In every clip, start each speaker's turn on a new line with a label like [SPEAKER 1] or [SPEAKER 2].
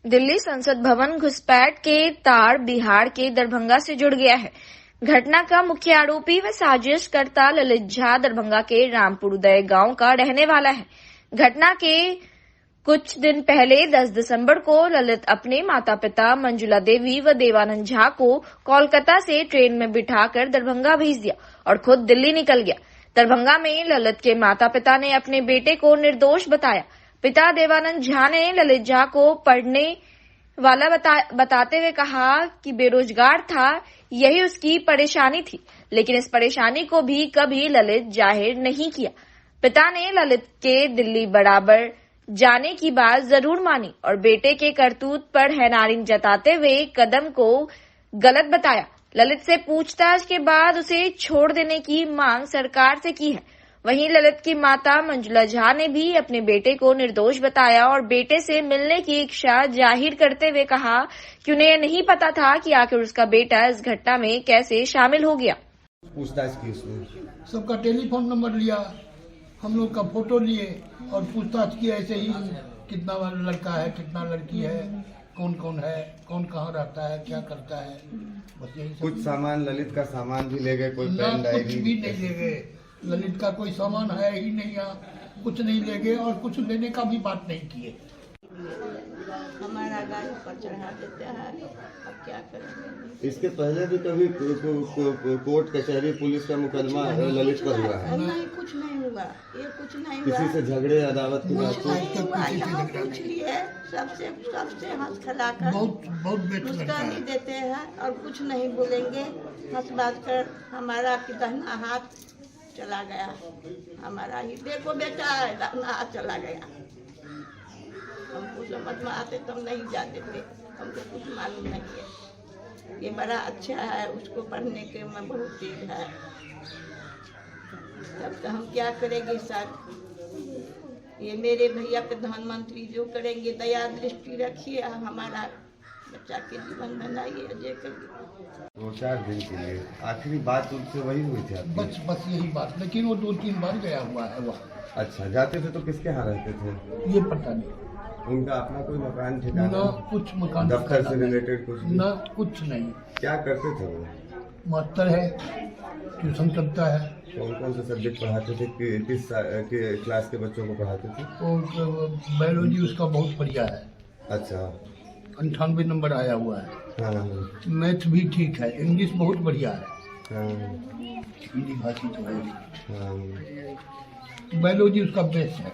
[SPEAKER 1] दिल्ली संसद भवन घुसपैठ के तार बिहार के दरभंगा से जुड़ गया है। घटना का मुख्य आरोपी व साजिशकर्ता ललित झा दरभंगा के रामपुर उदय गांव का रहने वाला है। घटना के कुछ दिन पहले 10 दिसंबर को ललित अपने माता पिता मंजुला देवी व देवानंद झा को कोलकाता से ट्रेन में बिठाकर दरभंगा भेज दिया और खुद दिल्ली निकल गया। दरभंगा में ललित के माता पिता ने अपने बेटे को निर्दोष बताया। पिता देवानंद झा ने ललित झा को पढ़ने वाला बताते हुए कहा कि बेरोजगार था, यही उसकी परेशानी थी, लेकिन इस परेशानी को भी कभी ललित जाहिर नहीं किया। पिता ने ललित के दिल्ली बराबर जाने की बात जरूर मानी और बेटे के करतूत पर हैरानी जताते हुए कदम को गलत बताया। ललित से पूछताछ के बाद उसे छोड़ देने की मांग सरकार से की है। वहीं ललित की माता मंजुला झा ने भी अपने बेटे को निर्दोष बताया और बेटे से मिलने की इच्छा जाहिर करते हुए कहा कि उन्हें यह नहीं पता था कि आखिर उसका बेटा इस घटना में कैसे शामिल हो गया।
[SPEAKER 2] पूछताछ की उसने
[SPEAKER 3] सबका टेलीफोन नंबर लिया, हम लोग का फोटो लिए और पूछताछ की। ऐसे ही कितना लड़का है, कितना लड़की है, कौन कौन है, कौन कहाँ रहता है, क्या करता है, बस यही सब।
[SPEAKER 2] कुछ सामान ललित का सामान भी ले गए, कोई पेन
[SPEAKER 3] कुछ
[SPEAKER 2] डायरी
[SPEAKER 3] भी नहीं ले गए। ललित का कोई सामान है ही नहीं, यहाँ कुछ नहीं ले गए और कुछ लेने का भी बात नहीं किए।
[SPEAKER 4] हमारा गाड़ी पर चढ़ा देते हैं, अब क्या करेंगे।
[SPEAKER 2] इसके पहले भी कभी कोर्ट कचहरी पुलिस का मुकदमा ललित पर हुआ है?
[SPEAKER 4] नहीं, कुछ नहीं हुआ, ये कुछ नहीं हुआ।
[SPEAKER 2] किसी से झगड़े अदावत की बात
[SPEAKER 4] कुछ नहीं हुआ। यहाँ पूछ लिए सबसे हंस खिलाकर
[SPEAKER 3] बहुत
[SPEAKER 4] मुस्कानी देते हैं और कुछ नहीं बोलेंगे। हंस बात कर हमारा कि दाहिना हाथ चला गया, हमारा ही देखो बेटा है, दाहिना हाथ चला गया। हमको समझ में आते तब नहीं जाते थे, हमको कुछ मालूम नहीं है। ये बड़ा अच्छा है, उसको पढ़ने के में बहुत तेज है। तब तो हम क्या करेंगे सर। ये मेरे भैया प्रधानमंत्री जो करेंगे दया दृष्टि रखिए, हमारा बच्चा के जीवन बनाइए। अजय करिए
[SPEAKER 2] 2-4 दिन के लिए आखिरी बात उनसे वही हुई थी आपकी?
[SPEAKER 3] बस यही बात, लेकिन वो 2-3 बार गया हुआ है वहाँ।
[SPEAKER 2] अच्छा, जाते थे तो किसके यहाँ रहते थे?
[SPEAKER 3] ये पता नहीं।
[SPEAKER 2] उनका अपना कोई मकान ठिकाना?
[SPEAKER 3] ना कुछ मकान,
[SPEAKER 2] दफ्तर से रिलेटेड कुछ?
[SPEAKER 3] ना कुछ नहीं।
[SPEAKER 2] क्या करते थे वो?
[SPEAKER 3] मास्टर है, ट्यूशन करता है।
[SPEAKER 2] कौन कौन से सब्जेक्ट पढ़ाते थे, किस क्लास के बच्चों को पढ़ाते थे?
[SPEAKER 3] और बायोलॉजी उसका बहुत बढ़िया है।
[SPEAKER 2] अच्छा,
[SPEAKER 3] 98 नंबर आया हुआ है।
[SPEAKER 2] हाँ।
[SPEAKER 3] मैथ भी ठीक है, इंग्लिश बहुत बढ़िया है,
[SPEAKER 2] हाँ,
[SPEAKER 3] हिंदी भाषी तो है।
[SPEAKER 2] हाँ।
[SPEAKER 3] बायोलॉजी उसका बेस्ट है,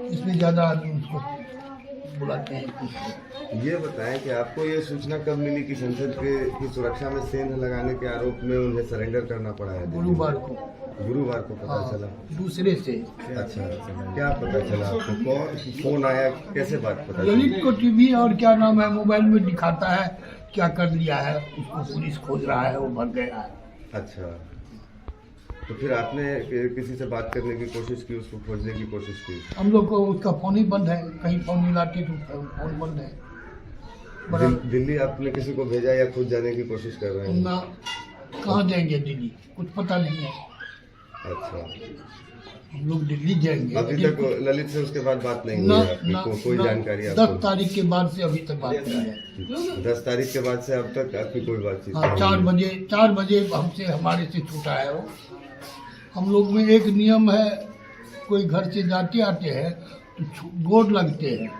[SPEAKER 3] इसमें ज्यादा आदमी उसको बुलाते हैं पूछते।
[SPEAKER 2] ये बताएं कि आपको ये सूचना कब मिली कि संसद की सुरक्षा में सेंध लगाने के आरोप में उन्हें सरेंडर करना पड़ा है?
[SPEAKER 3] गुरुवार को
[SPEAKER 2] पता चला?
[SPEAKER 3] दूसरे से।
[SPEAKER 2] अच्छा, क्या पता चला आपको? कौन फोन आया, कैसे बात पता चली?
[SPEAKER 3] ललित को टीवी और क्या नाम है मोबाइल में दिखाता है क्या कर लिया है, उसको पुलिस खोज रहा है, वो भाग गया है।
[SPEAKER 2] अच्छा, तो फिर आपने किसी से बात करने की कोशिश की, उसको खोजने की कोशिश की?
[SPEAKER 3] हम लोग को उसका फोन ही बंद है, कहीं फोन मिलाते तो फोन बंद है।
[SPEAKER 2] दिल्ली आपने किसी को भेजा या खुद जाने की कोशिश कर रहे हैं?
[SPEAKER 3] ना, कहाँ जाएंगे दिल्ली, कुछ पता नहीं है।
[SPEAKER 2] अच्छा,
[SPEAKER 3] हम लोग दिल्ली जाएंगे।
[SPEAKER 2] अभी तक ललित से उसके बाद बात नहीं
[SPEAKER 3] ना,
[SPEAKER 2] हुई आपकी?
[SPEAKER 3] ना,
[SPEAKER 2] कोई
[SPEAKER 3] ना,
[SPEAKER 2] जानकारी
[SPEAKER 3] 10
[SPEAKER 2] आपको?
[SPEAKER 3] तारीख के बाद से अभी तक बात नहीं है।
[SPEAKER 2] 10 तारीख के बाद से अब तक आपकी कोई बातचीत?
[SPEAKER 3] हाँ, 4 बजे हमसे हमारे से छूटा है वो। हम लोग में एक नियम है, कोई घर से जाते आते हैं तो गोद लगते हैं,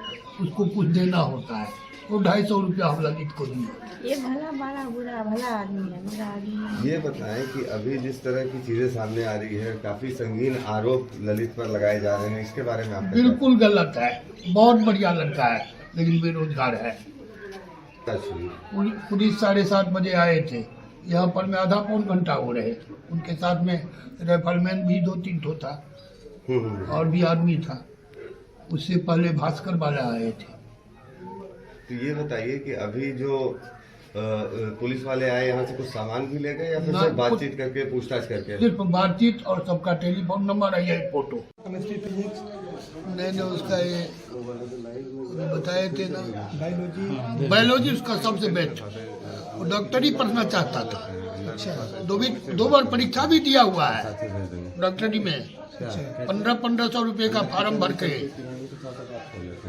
[SPEAKER 3] उसको कुछ देना होता है। वो 250 रुपया हम ललित को दिए।
[SPEAKER 4] ये भला बड़ा बुरा भला आदमी है, बुरा आदमी है।
[SPEAKER 2] ये बताएं कि अभी जिस तरह की चीजें सामने आ रही है, काफी संगीन आरोप ललित पर लगाए जा रहे हैं, इसके बारे में आप
[SPEAKER 3] बिल्कुल गलत है। बहुत बढ़िया लड़का है लेकिन बेरोजगार है। पुलिस 7:30 बजे आए थे, यहाँ पर में आधा पौन घंटा हो रहे। उनके साथ में राइफलमैन भी 2-3 ठो था और भी आदमी था। उससे पहले भास्कर वाले आए थे।
[SPEAKER 2] तो ये बताइए कि अभी जो पुलिस वाले आए, यहाँ से कुछ सामान भी ले गए या फिर सिर्फ बातचीत करके पूछताछ करके?
[SPEAKER 3] सिर्फ बातचीत और सबका टेलीफोन नंबर है, यही फोटो। मैंने उसका ये बताए थे ना, बायोलॉजी उसका सबसे बेस्ट। वो डॉक्टरी पढ़ना चाहता था। अच्छा, 2 बार परीक्षा भी दिया हुआ है डॉक्टरी में। 1500 रुपये का फार्म भर के,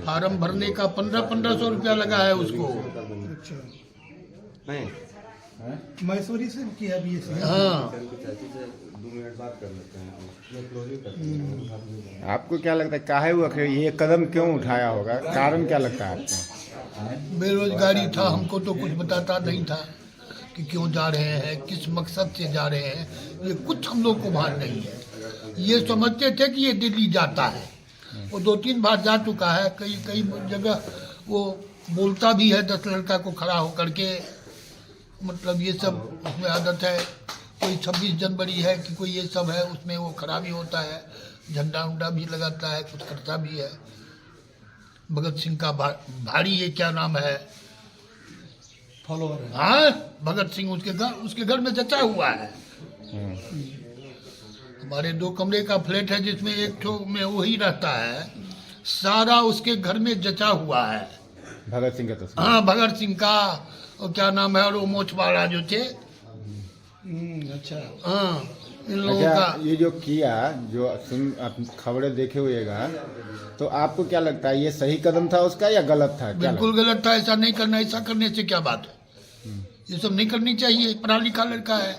[SPEAKER 3] फार्म भरने का 1500 रुपया लगा है उसको।
[SPEAKER 2] नहीं
[SPEAKER 5] मैसूरी से किया भी इसे।
[SPEAKER 3] हाँ,
[SPEAKER 2] 2 मिनट बात कर लेते हैं।
[SPEAKER 6] आपको क्या लगता है काहे हुआ कि ये कदम क्यों उठाया होगा, कारण क्या लगता है आपको?
[SPEAKER 3] बेरोजगारी था, हमको तो कुछ बताता नहीं था कि क्यों जा रहे हैं, किस मकसद से जा रहे हैं, ये कुछ हम लोग को भान नहीं है। ये समझते थे कि ये दिल्ली जाता है, वो 2-3 बार जा चुका है, कई जगह वो बोलता भी है 10 लड़का को खड़ा होकर के, मतलब ये सब उसमें आदत है। कोई 26 जनवरी है कि कोई ये सब है, उसमें वो खड़ा भी होता है, झंडा उंडा भी लगाता है, कुछ करता भी है। भगत सिंह का भारी ये क्या नाम है,
[SPEAKER 5] फॉलोअर है।
[SPEAKER 3] हाँ, भगत सिंह उसके घर में जचा हुआ है। हमारे 2 कमरे का फ्लैट है जिसमें एक ठो में वही रहता है, सारा उसके घर में जचा हुआ है
[SPEAKER 6] भगत सिंह का तस्वीर।
[SPEAKER 3] हाँ, भगत सिंह का, और क्या नाम है, और वो मोचवाड़ा जो थे।
[SPEAKER 5] अच्छा।
[SPEAKER 3] हाँ, इन लोगों
[SPEAKER 6] अच्छा,
[SPEAKER 3] का
[SPEAKER 6] ये जो किया, जो आप खबरें देखे हुएगा, तो आपको क्या लगता है ये सही कदम था उसका या गलत था? क्या
[SPEAKER 3] बिल्कुल गलत था, ऐसा नहीं करना। ऐसा करने से क्या बात है, ये सब नहीं करनी चाहिए। पढ़ा लिखा लड़का है,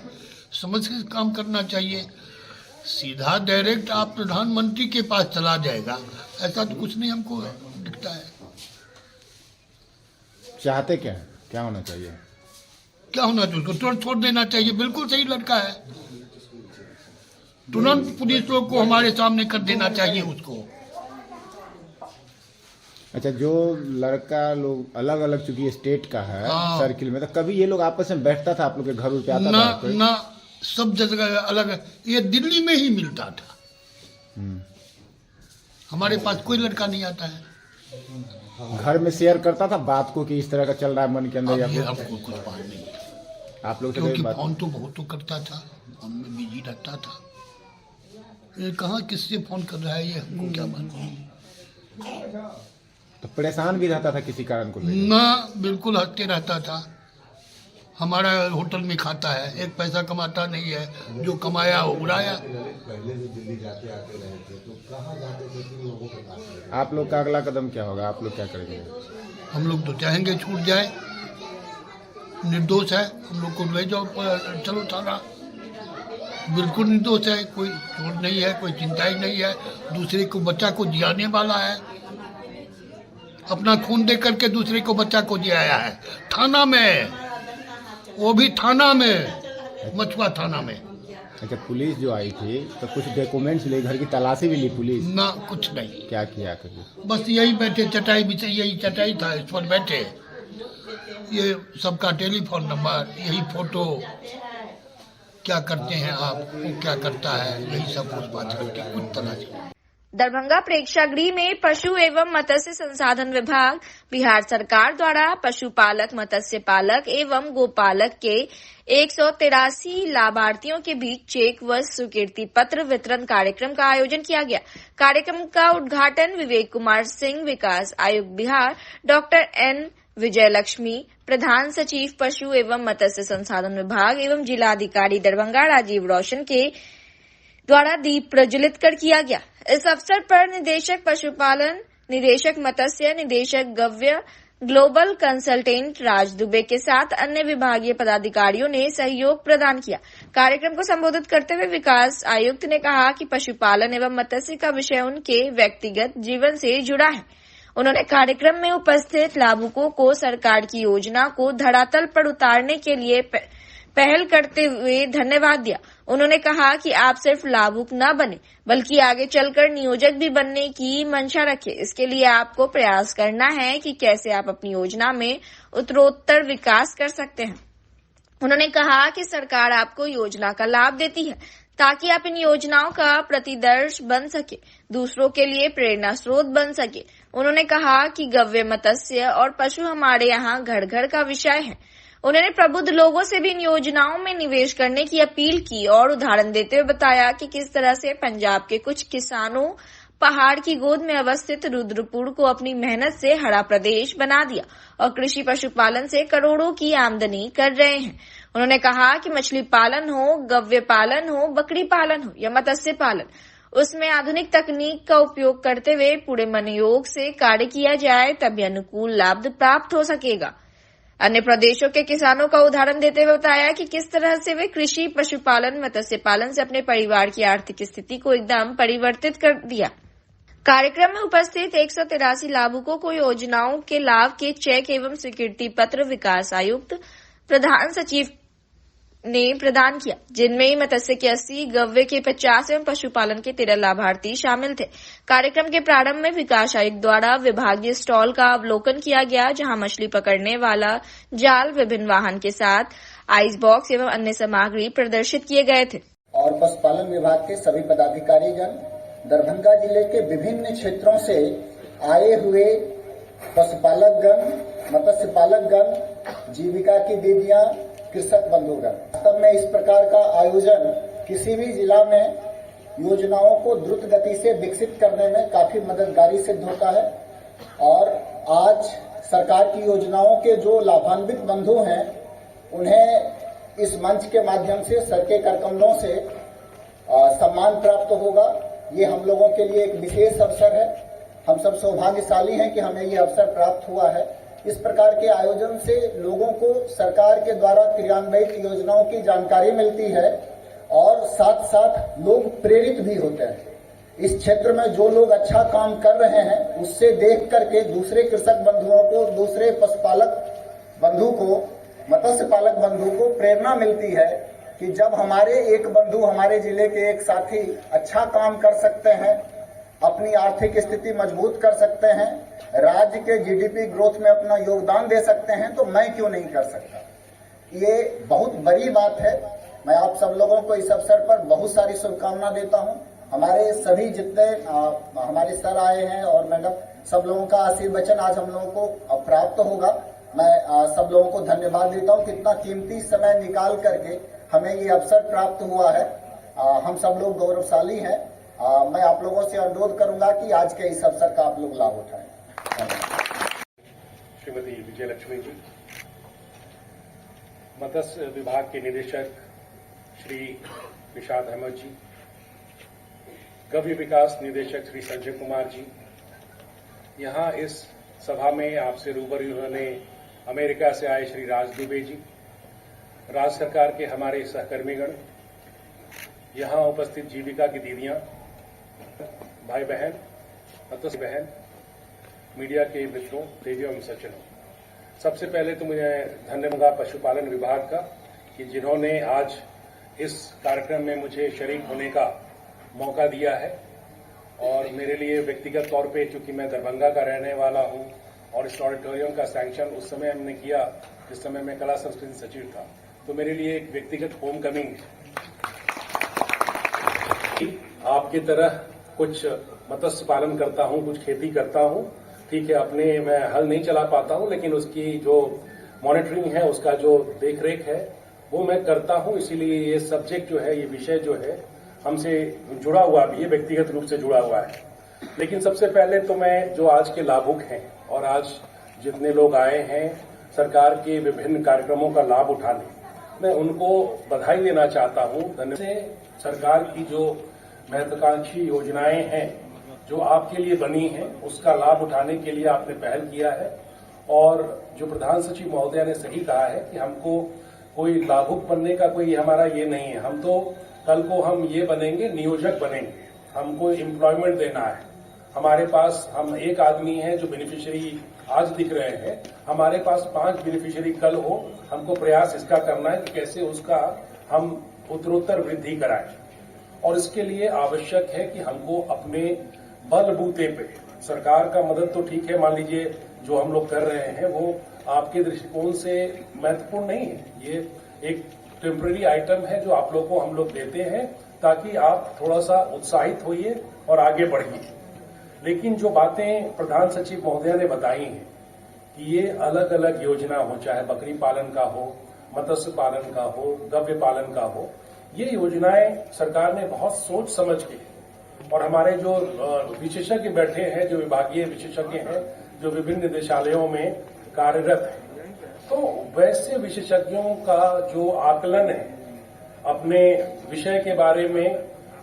[SPEAKER 3] समझ के काम करना चाहिए। सीधा डायरेक्ट आप प्रधानमंत्री के पास चला जाएगा, ऐसा तो कुछ नहीं हमको दिखता है।
[SPEAKER 6] चाहते क्या है? क्या होना चाहिए?
[SPEAKER 3] क्या होना चाहिए, उसको तुरंत छोड़ देना चाहिए। बिल्कुल सही लड़का है, तुरंत पुलिस लोग को हमारे सामने कर देना चाहिए उसको।
[SPEAKER 6] अच्छा, जो लड़का लोग अलग अलग चूंकि स्टेट का है,
[SPEAKER 3] हाँ।
[SPEAKER 6] सर्किल में, तो कभी ये लोग आपस में बैठता था आप लोग के घर पे आता
[SPEAKER 3] ना
[SPEAKER 6] था कोई?
[SPEAKER 3] ना, सब जगह अलग, ये दिल्ली में ही मिलता था। हमारे पास कोई लड़का नहीं आता है।
[SPEAKER 6] घर में शेयर करता था बात को कि इस तरह का चल रहा है मन के अंदर, या
[SPEAKER 3] अब ये
[SPEAKER 6] फिर
[SPEAKER 3] हमको कुछ बात नहीं है,
[SPEAKER 6] आप लोग से
[SPEAKER 3] क्योंकि
[SPEAKER 6] कोई बात?
[SPEAKER 3] फोन तो बहुत तो करता था, फोन में बिजी रहता था। ये कहाँ किससे फोन कर रहा है, ये हमको क्या मालूम।
[SPEAKER 6] तो परेशान भी रहता था किसी कारण को लेकर?
[SPEAKER 3] ना, बिल्कुल हंसते रहता था। हमारा होटल में खाता है, एक पैसा कमाता नहीं है, जो कमाया वो उड़ाया।
[SPEAKER 2] पहले भी दिल्ली जाते आते रहे थे, तो कहाँ जाते थे कि लोगों के पास?
[SPEAKER 6] आप लोग का अगला कदम क्या होगा? आप लोग क्या करेंगे?
[SPEAKER 3] हम लोग तो चाहेंगे छूट जाए, निर्दोष है, हम लोग को ले जाओ, चलो थाना। बिल्कुल निर्दोष है, कोई चोट नहीं है, कोई चिंता ही नहीं है, दूसरे को बच्चा को जियाने वाला है, अपना खून दे करके दूसरे को बच्चा को जियाया है, थाना में, वो भी थाना में, मछुआ थाना में।
[SPEAKER 6] अच्छा, पुलिस जो आई थी तो कुछ डॉक्यूमेंट्स ले, घर की तलाशी भी ली पुलिस?
[SPEAKER 3] ना, कुछ नहीं,
[SPEAKER 6] क्या किया कभी?
[SPEAKER 3] बस यही बैठे, चटाई बिछाई, यही चटाई था, इस पर बैठे, ये सबका टेलीफोन नंबर, यही फोटो, क्या करते हैं आप, वो क्या करता है, यही सब कुछ बात करके कुछ तरह से।
[SPEAKER 1] दरभंगा प्रेक्षागृह में पशु एवं मत्स्य संसाधन विभाग, बिहार सरकार द्वारा पशुपालक, मत्स्य पालक एवं गोपालक के 183 लाभार्थियों के बीच चेक व स्वीकृति पत्र वितरण कार्यक्रम का आयोजन किया गया। कार्यक्रम का उद्घाटन विवेक कुमार सिंह, विकास आयुक्त बिहार डॉक्टर एन विजयलक्ष्मी, प्रधान सचिव पशु एवं मत्स्य संसाधन विभाग एवं जिलाधिकारी दरभंगा राजीव रोशन के द्वारा दीप प्रज्वलित कर किया गया। इस अवसर पर निदेशक पशुपालन, निदेशक मत्स्य, निदेशक गव्य, ग्लोबल कंसल्टेंट राज दुबे के साथ अन्य विभागीय पदाधिकारियों ने सहयोग प्रदान किया। कार्यक्रम को संबोधित करते हुए विकास आयुक्त ने कहा कि पशुपालन एवं मत्स्य का विषय उनके व्यक्तिगत जीवन से जुड़ा है। उन्होंने कार्यक्रम में उपस्थित लाभुकों को सरकार की योजना को धरातल पर उतारने के लिए पहल करते हुए धन्यवाद दिया। उन्होंने कहा कि आप सिर्फ लाभुक न बने, बल्कि आगे चलकर नियोजक भी बनने की मंशा रखें। इसके लिए आपको प्रयास करना है कि कैसे आप अपनी योजना में उत्तरोत्तर विकास कर सकते हैं। उन्होंने कहा कि सरकार आपको योजना का लाभ देती है ताकि आप इन योजनाओं का प्रतिदर्श बन सके, दूसरों के लिए प्रेरणा स्रोत बन सके। उन्होंने कहा कि गव्य, मत्स्य और पशु हमारे यहाँ घर घर का विषय है। उन्होंने प्रबुद्ध लोगों से भी इन योजनाओं में निवेश करने की अपील की और उदाहरण देते हुए बताया कि किस तरह से पंजाब के कुछ किसानों पहाड़ की गोद में अवस्थित रुद्रपुर को अपनी मेहनत से हरा प्रदेश बना दिया और कृषि पशुपालन से करोड़ों की आमदनी कर रहे हैं। उन्होंने कहा कि मछली पालन हो, गव्य पालन हो, बकरी पालन हो या मत्स्य पालन, उसमें आधुनिक तकनीक का उपयोग करते हुए पूरे मनोयोग से कार्य किया जाए, तभी अनुकूल लाभ प्राप्त हो सकेगा। अन्य प्रदेशों के किसानों का उदाहरण देते हुए बताया कि किस तरह से वे कृषि, पशुपालन, मत्स्य पालन से अपने परिवार की आर्थिक स्थिति को एकदम परिवर्तित कर दिया। कार्यक्रम में उपस्थित 183 लाभुकों को योजनाओं के लाभ के चेक एवं स्वीकृति पत्र विकास आयुक्त, प्रधान सचिव ने प्रदान किया, जिनमें मत्स्य के 80, गव्य के 50 एवं पशुपालन के 13 लाभार्थी शामिल थे। कार्यक्रम के प्रारंभ में विकास आयुक्त द्वारा विभागीय स्टॉल का अवलोकन किया गया, जहां मछली पकड़ने वाला जाल, विभिन्न वाहन के साथ आइस बॉक्स एवं अन्य सामग्री प्रदर्शित किए गए थे।
[SPEAKER 7] और पशुपालन विभाग के सभी पदाधिकारीगण, दरभंगा जिले के विभिन्न क्षेत्रों से आए हुए पशुपालकगण, मत्स्य पालकगण, जीविका की दीदियां, कृषक बंधुगण, वास्तव में इस प्रकार का आयोजन किसी भी जिला में योजनाओं को द्रुत गति से विकसित करने में काफी मददगारी सिद्ध होता है। और आज सरकार की योजनाओं के जो लाभान्वित बंधु हैं, उन्हें इस मंच के माध्यम से सर के करकमलों से सम्मान प्राप्त होगा। ये हम लोगों के लिए एक विशेष अवसर है। हम सब सौभाग्यशाली हैं कि हमें ये अवसर प्राप्त हुआ है। इस प्रकार के आयोजन से लोगों को सरकार के द्वारा क्रियान्वित योजनाओं की जानकारी मिलती है और साथ साथ लोग प्रेरित भी होते हैं। इस क्षेत्र में जो लोग अच्छा काम कर रहे हैं, उससे देख करके दूसरे कृषक बंधुओं को, दूसरे पशुपालक बंधु को, मत्स्य पालक बंधु को प्रेरणा मिलती है कि जब हमारे एक बंधु, हमारे जिले के एक साथी अच्छा काम कर सकते हैं, अपनी आर्थिक स्थिति मजबूत कर सकते हैं, राज्य के जीडीपी ग्रोथ में अपना योगदान दे सकते हैं, तो मैं क्यों नहीं कर सकता। ये बहुत बड़ी बात है। मैं आप सब लोगों को इस अवसर पर बहुत सारी शुभकामना देता हूं। हमारे सभी जितने हमारे सर आए हैं और मैडम, सब लोगों का आशीर्वचन आज हम लोगों को प्राप्त होगा। मैं सब लोगों को धन्यवाद देता हूं, कितना कीमती समय निकाल करके हमें ये अवसर प्राप्त हुआ है। हम सब लोग गौरवशाली हैं। मैं आप लोगों से अनुरोध करूंगा कि आज के इस अवसर का आप लोग लाभ उठाएं।
[SPEAKER 8] श्रीमती विजयलक्ष्मी जी, मत्स्य विभाग के निदेशक श्री निशाद अहमद जी, गव्य विकास निदेशक श्री संजय कुमार जी, यहाँ इस सभा में आपसे रूबरू होने अमेरिका से आए श्री राज दुबे जी, राज्य सरकार के हमारे सहकर्मीगण, यहाँ उपस्थित जीविका की दीदियां, भाई बहन, मत्स्य बहन, मीडिया के मित्रों, देवियों एवं सज्जनों, सबसे पहले तो मुझे धन्यवाद पशुपालन विभाग का कि जिन्होंने आज इस कार्यक्रम में मुझे शरीक होने का मौका दिया है। और मेरे लिए व्यक्तिगत तौर पे, क्योंकि मैं दरभंगा का रहने वाला हूं और इस ऑडिटोरियम का सैंक्शन उस समय हमने किया जिस समय मैं कला संस्कृति सचिव था, तो मेरे लिए एक व्यक्तिगत होम कमिंग। आपकी तरह कुछ मत्स्य पालन करता हूं, कुछ खेती करता हूं, ठीक है, अपने मैं हल नहीं चला पाता हूं, लेकिन उसकी जो मॉनिटरिंग है, उसका जो देखरेख है, वो मैं करता हूं। इसीलिए ये सब्जेक्ट जो है, ये विषय जो है, हमसे जुड़ा हुआ भी है, व्यक्तिगत रूप से जुड़ा हुआ है। लेकिन सबसे पहले तो मैं जो आज के लाभुक हैं और आज जितने लोग आए हैं सरकार के विभिन्न कार्यक्रमों का लाभ उठाने, मैं उनको बधाई देना चाहता हूं। धन्यवाद। सरकार की जो महत्वाकांक्षी योजनाएं हैं जो आपके लिए बनी हैं, उसका लाभ उठाने के लिए आपने पहल किया है। और जो प्रधान सचिव महोदया ने सही कहा है कि हमको कोई लाभुक बनने का कोई हमारा ये नहीं है। हम तो कल को हम ये बनेंगे, नियोजक बनेंगे, हमको एम्प्लॉयमेंट देना है। हमारे पास हम एक आदमी है जो बेनिफिशियरी आज दिख रहे हैं, हमारे पास 5 बेनिफिशियरी कल हो। हमको प्रयास इसका करना है कि कैसे उसका हम उत्तरोत्तर वृद्धि कराएं। और इसके लिए आवश्यक है कि हमको अपने बलबूते पे, सरकार का मदद तो ठीक है, मान लीजिए जो हम लोग कर रहे हैं वो आपके दृष्टिकोण से महत्वपूर्ण नहीं है। ये एक टेम्पररी आइटम है जो आप लोग को हम लोग देते हैं ताकि आप थोड़ा सा उत्साहित होइए और आगे बढ़िए। लेकिन जो बातें प्रधान सचिव महोदया ने बताई हैं कि ये अलग अलग योजना हो, चाहे बकरी पालन का हो, मत्स्य पालन का हो, गव्य पालन का हो, ये योजनाएं सरकार ने बहुत सोच समझ के, और हमारे जो विशेषज्ञ बैठे हैं, जो विभागीय विशेषज्ञ हैं, जो विभिन्न निदेशालयों में कार्यरत हैं, तो वैसे विशेषज्ञों का जो आकलन है अपने विषय के बारे में,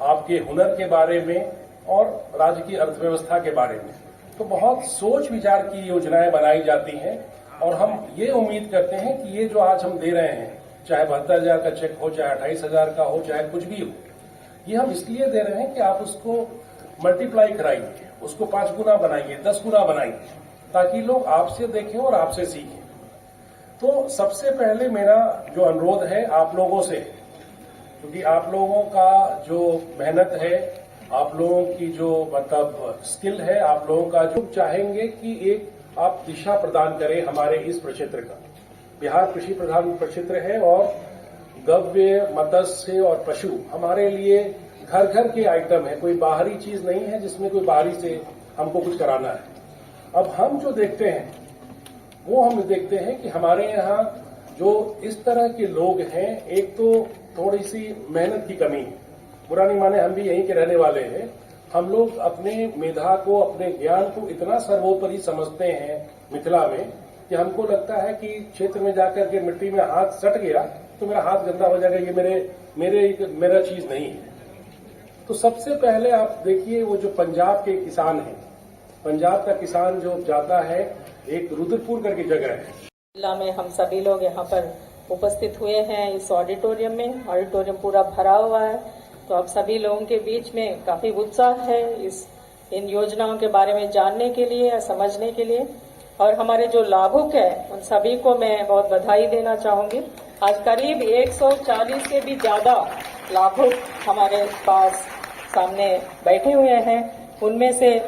[SPEAKER 8] आपके हुनर के बारे में और राज्य की अर्थव्यवस्था के बारे में। तो बहुत सोच विचार की योजनाएं बनाई जाती हैं और हम ये उम्मीद करते हैं कि ये जो आज हम दे रहे हैं, चाहे 72,000 का चेक हो, चाहे 28,000 का हो, चाहे कुछ भी हो, ये हम इसलिए दे रहे हैं कि आप उसको मल्टीप्लाई कराइए, उसको 5 गुना बनाइए, 10 गुना बनाइए, ताकि लोग आपसे देखें और आपसे सीखें। तो सबसे पहले मेरा जो अनुरोध है आप लोगों से, क्योंकि आप लोगों का जो मेहनत है, आप लोगों की जो मतलब स्किल है, आप लोगों का जो चाहेंगे कि एक आप दिशा प्रदान करें हमारे इस प्रक्षेत्र का। बिहार कृषि प्रधान प्रक्षेत्र है और गव्य, मत्स्य और पशु हमारे लिए घर घर के आइटम है, कोई बाहरी चीज नहीं है जिसमें कोई बाहरी से हमको कुछ कराना है। अब हम जो देखते हैं वो हम देखते हैं कि हमारे यहाँ जो इस तरह के लोग हैं, एक तो थोड़ी सी मेहनत की कमी है, बुरा नहीं माने, हम भी यहीं के रहने वाले हैं। हम लोग अपने मेधा को, अपने ज्ञान को इतना सर्वोपरि समझते हैं मिथिला में कि हमको लगता है कि क्षेत्र में जाकर के मिट्टी में हाथ सट गया तो मेरा हाथ गंदा हो जाएगा, ये मेरा चीज नहीं है। तो सबसे पहले आप देखिए वो जो पंजाब के किसान हैं, पंजाब का किसान जो जाता है, एक रुद्रपुर करके जगह है,
[SPEAKER 9] जिला में हम सभी लोग यहाँ पर उपस्थित हुए हैं इस ऑडिटोरियम में। ऑडिटोरियम पूरा भरा हुआ है, तो आप सभी लोगों के बीच में काफी उत्साह है इन योजनाओं के बारे में जानने के लिए या समझने के लिए। और हमारे जो लाभुक है उन सभी को मैं बहुत बधाई देना चाहूंगी। आज करीब 140 से भी ज्यादा लाभुक हमारे पास सामने बैठे हुए हैं। उनमें से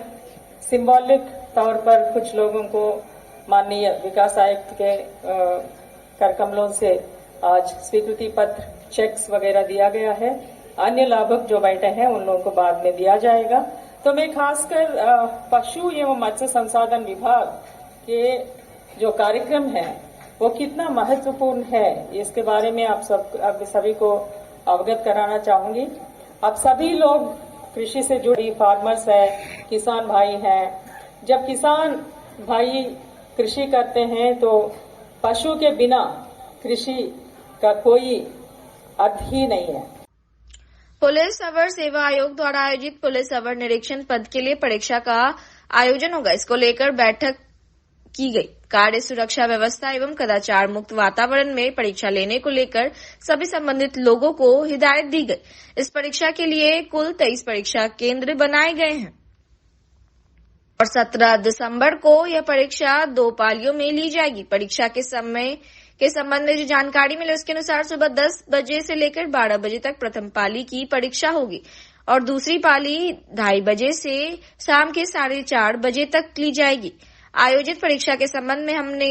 [SPEAKER 9] सिंबॉलिक तौर पर कुछ लोगों को माननीय विकास आयुक्त के करकमलों से आज स्वीकृति पत्र, चेक्स वगैरह दिया गया है। अन्य लाभुक जो बैठे हैं उन लोगों को बाद में दिया जाएगा। तो मैं खासकर पशु एवं मत्स्य संसाधन विभाग के जो कार्यक्रम है वो कितना महत्वपूर्ण है, इसके बारे में आप सभी को अवगत कराना चाहूंगी। आप सभी लोग कृषि से जुड़ी फार्मर्स है, किसान भाई हैं। जब किसान भाई कृषि करते हैं तो पशु के बिना कृषि का कोई अर्थ ही नहीं है।
[SPEAKER 1] पुलिस अवर सेवा आयोग द्वारा आयोजित पुलिस अवर निरीक्षण पद के लिए परीक्षा का आयोजन होगा। इसको लेकर बैठक की गई। कार्य सुरक्षा व्यवस्था एवं कदाचार मुक्त वातावरण में परीक्षा लेने को लेकर सभी संबंधित लोगों को हिदायत दी गई। इस परीक्षा के लिए कुल 23 परीक्षा केंद्र बनाए गए हैं और 17 दिसंबर को यह परीक्षा 2 पालियों में ली जाएगी। परीक्षा के समय के संबंध में जो जानकारी मिले उसके अनुसार सुबह 10 बजे से लेकर 12 बजे तक प्रथम पाली की परीक्षा होगी और दूसरी पाली 2:30 बजे से शाम के 4:30 बजे तक ली जाएगी। आयोजित परीक्षा के संबंध में हमने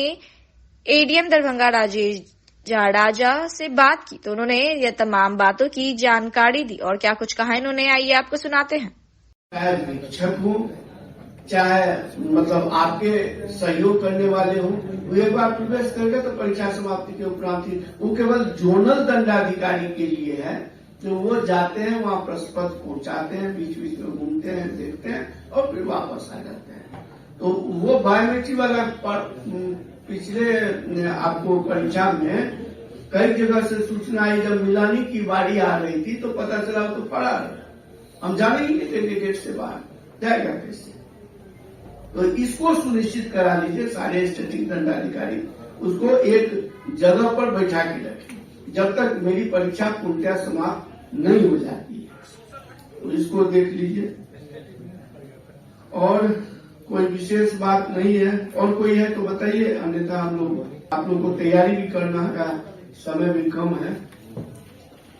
[SPEAKER 1] एडीएम दरभंगा राजेश जाडेजा से बात की तो उन्होंने यह तमाम बातों की जानकारी दी और क्या कुछ कहा इन्होंने, आइए आपको सुनाते हैं।
[SPEAKER 10] चाहे शिक्षक हो, चाहे मतलब आपके सहयोग करने वाले हो, वो एक बार प्रवेश करके तो परीक्षा समाप्ति के उपरांत ही वो केवल जोनल दंडाधिकारी के लिए है। तो वो जाते हैं वहाँ प्रश्न पत्र पहुंचाते हैं, बीच बीच में घूमते हैं, देखते हैं और फिर वापस आ जाते हैं। तो वो बायोमेट्रिक वाला पिछले आपको परीक्षा में कई जगह से सूचना आई, जब मिलानी की बारी आ रही थी तो पता चला तो पड़ा हम जाने ही नहीं देंगे, गेट से बाहर जाएगा कैसे। तो इसको सुनिश्चित करा लीजिए, सारे स्टैटिक दंडाधिकारी उसको एक जगह पर बैठा के रखें जब तक मेरी परीक्षा पूर्णतः समाप्त नहीं हो जाती है। तो इसको देख लीजिए और कोई विशेष बात नहीं है। और कोई है तो बताइए, अन्यथा हम लोग आप लोग को तैयारी भी करना है, समय भी कम है।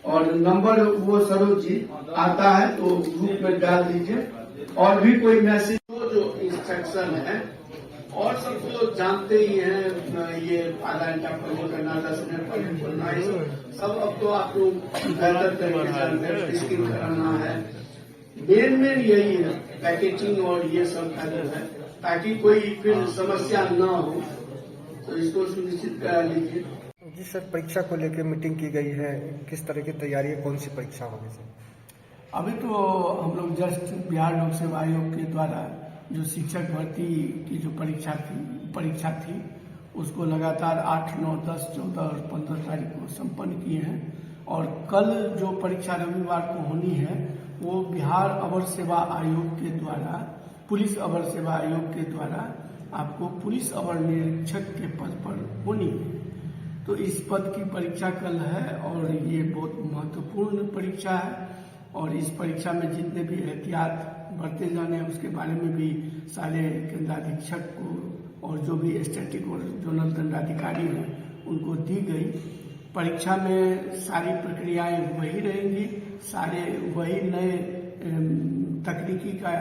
[SPEAKER 10] और नंबर वो सरोज जी आता है तो ग्रुप में डाल दीजिए। और भी कोई मैसेज हो जो इंस्ट्रक्शन है और सब तो जानते ही हैं, ये आधा घंटा पढ़ने करना, 10 मिनट पढ़ने पढ़ना, सब अब तो आप लोग बेहतर तरीके से कराना है। मेन यही है पैकेजिंग और ये सब का जो है, ताकि कोई फिर समस्या न हो, तो इसको सुनिश्चित करा लीजिए।
[SPEAKER 11] जी सर, परीक्षा को लेकर मीटिंग की गई है, किस तरह की तैयारी है, कौन सी परीक्षा होगी सर?
[SPEAKER 3] अभी तो हम लोग जस्ट बिहार लोक सेवा आयोग के द्वारा जो शिक्षक भर्ती की जो परीक्षा थी उसको लगातार 8, 9, 10, 14 और 15 तारीख को संपन्न किए हैं। और कल जो परीक्षा रविवार को होनी है
[SPEAKER 10] वो बिहार अवर सेवा आयोग के द्वारा, पुलिस अवर सेवा आयोग के द्वारा आपको पुलिस अवर निरीक्षक के पद पर होनी है। तो इस पद की परीक्षा कल है और ये बहुत महत्वपूर्ण परीक्षा है और इस परीक्षा में जितने भी एहतियात बरते जाने हैं उसके बारे में भी सारे केंद्राधीक्षक को और जो भी स्टैटिक और जोनल दंडाधिकारी हैं उनको दी गई। परीक्षा में सारी प्रक्रियाएं वही रहेंगी, सारे वही नए तकनीकी का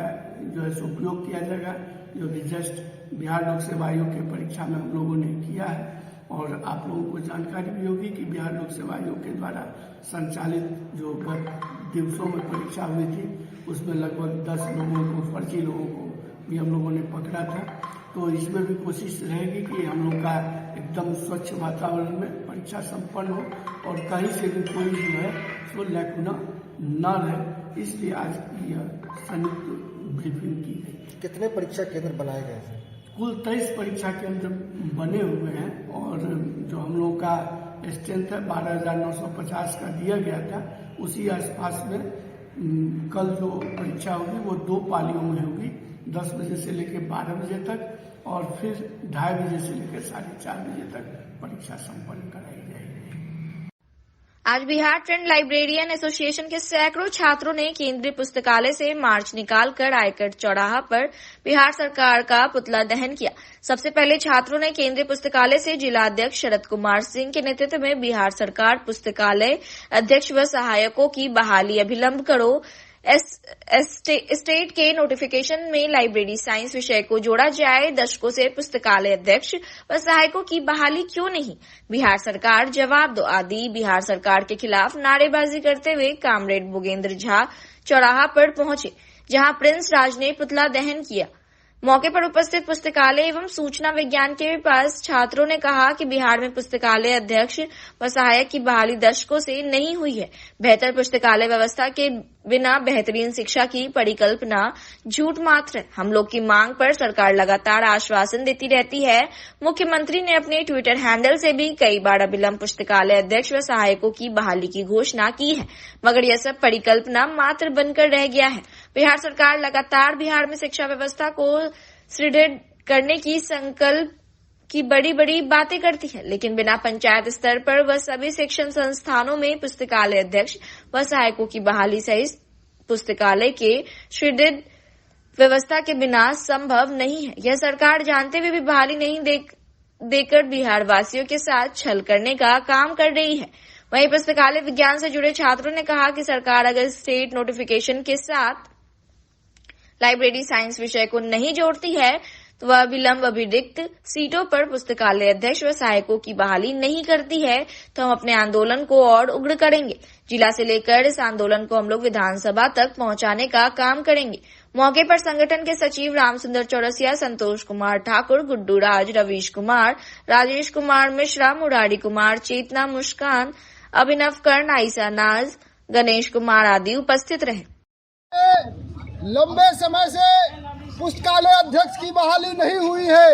[SPEAKER 10] जो है उपयोग किया जाएगा जो कि जस्ट बिहार लोक सेवा आयोग के परीक्षा में हम लोगों ने किया है। और आप लोगों को जानकारी भी होगी कि बिहार लोक सेवा आयोग के द्वारा संचालित जो गत दिवसों में परीक्षा हुई थी उसमें लगभग 10 लोगों को, फर्जी लोगों को भी हम लोगों ने पकड़ा था। तो इसमें भी कोशिश रहेगी कि हम लोग का एकदम स्वच्छ वातावरण में परीक्षा संपन्न हो और कहीं से भी कोई जो है सो लैकुना न रहे, इसलिए आज यह संयुक्त ब्रीफिंग की गई।
[SPEAKER 11] कितने परीक्षा केंद्र बनाए गए हैं?
[SPEAKER 10] कुल 23 परीक्षा केंद्र बने हुए हैं और जो हम लोग का स्ट्रेंथ है 12,950 का दिया गया था, उसी आसपास में कल जो परीक्षा होगी वो 2 पालियों में होगी, 10 बजे से लेकर 12 बजे तक और फिर 2:30 बजे से लेकर 4:30 बजे तक परीक्षा संपन्न कराई जाएगी।
[SPEAKER 1] आज बिहार ट्रेंड लाइब्रेरियन एसोसिएशन के सैकड़ों छात्रों ने केंद्रीय पुस्तकालय से मार्च निकालकर आयकर चौराहा पर बिहार सरकार का पुतला दहन किया। सबसे पहले छात्रों ने केंद्रीय पुस्तकालय से जिला अध्यक्ष शरद कुमार सिंह के नेतृत्व में बिहार सरकार पुस्तकालय अध्यक्ष व सहायकों की बहाली अभिलंब करो स्टेट के नोटिफिकेशन में लाइब्रेरी साइंस विषय को जोड़ा जाए, दशकों से पुस्तकालय अध्यक्ष व सहायकों की बहाली क्यों नहीं, बिहार सरकार जवाब दो आदि बिहार सरकार के खिलाफ नारेबाजी करते हुए कामरेड बोगेंद्र झा चौराहा पर पहुंचे, जहां प्रिंस राज ने पुतला दहन किया। मौके पर उपस्थित पुस्तकालय एवं सूचना विज्ञान के पास छात्रों ने कहा कि बिहार में पुस्तकालय अध्यक्ष व सहायक की बहाली दशकों से नहीं हुई है। बेहतर पुस्तकालय व्यवस्था के बिना बेहतरीन शिक्षा की परिकल्पना झूठ मात्र है। हम लोग की मांग पर सरकार लगातार आश्वासन देती रहती है। मुख्यमंत्री ने अपने ट्विटर हैंडल से भी कई बार अविलंब पुस्तकालय अध्यक्ष व सहायकों की बहाली की घोषणा की है, मगर यह सब परिकल्पना मात्र बनकर रह गया है। बिहार सरकार लगातार बिहार में शिक्षा व्यवस्था को सुदृढ़ करने की संकल्प की बड़ी बड़ी बातें करती है, लेकिन बिना पंचायत स्तर पर व सभी शिक्षण संस्थानों में पुस्तकालय अध्यक्ष व सहायकों की बहाली सहित पुस्तकालय के सुदृढ़ व्यवस्था के बिना संभव नहीं है। यह सरकार जानते हुए भी बहाली नहीं देकर बिहार वासियों के साथ छल करने का काम कर रही है। वहीं पुस्तकालय विज्ञान से जुड़े छात्रों ने कहा कि सरकार अगर स्टेट नोटिफिकेशन के साथ लाइब्रेरी साइंस विषय को नहीं जोड़ती है तो वह विलंब अभिरिक्त सीटों पर पुस्तकालय अध्यक्ष व सहायकों की बहाली नहीं करती है तो हम अपने आंदोलन को और उग्र करेंगे। जिला से लेकर इस आंदोलन को हम लोग विधानसभा तक पहुंचाने का काम करेंगे। मौके पर संगठन के सचिव रामसुंदर चौरसिया, संतोष कुमार ठाकुर, गुड्डू राज, रवीश कुमार, राजेश कुमार मिश्रा, मुरारी कुमार, चेतना, मुस्कान, अभिनव कर्ण, आयशा नाज, गणेश कुमार आदि उपस्थित रहे।
[SPEAKER 12] लंबे समय से पुस्तकालय अध्यक्ष की बहाली नहीं हुई है।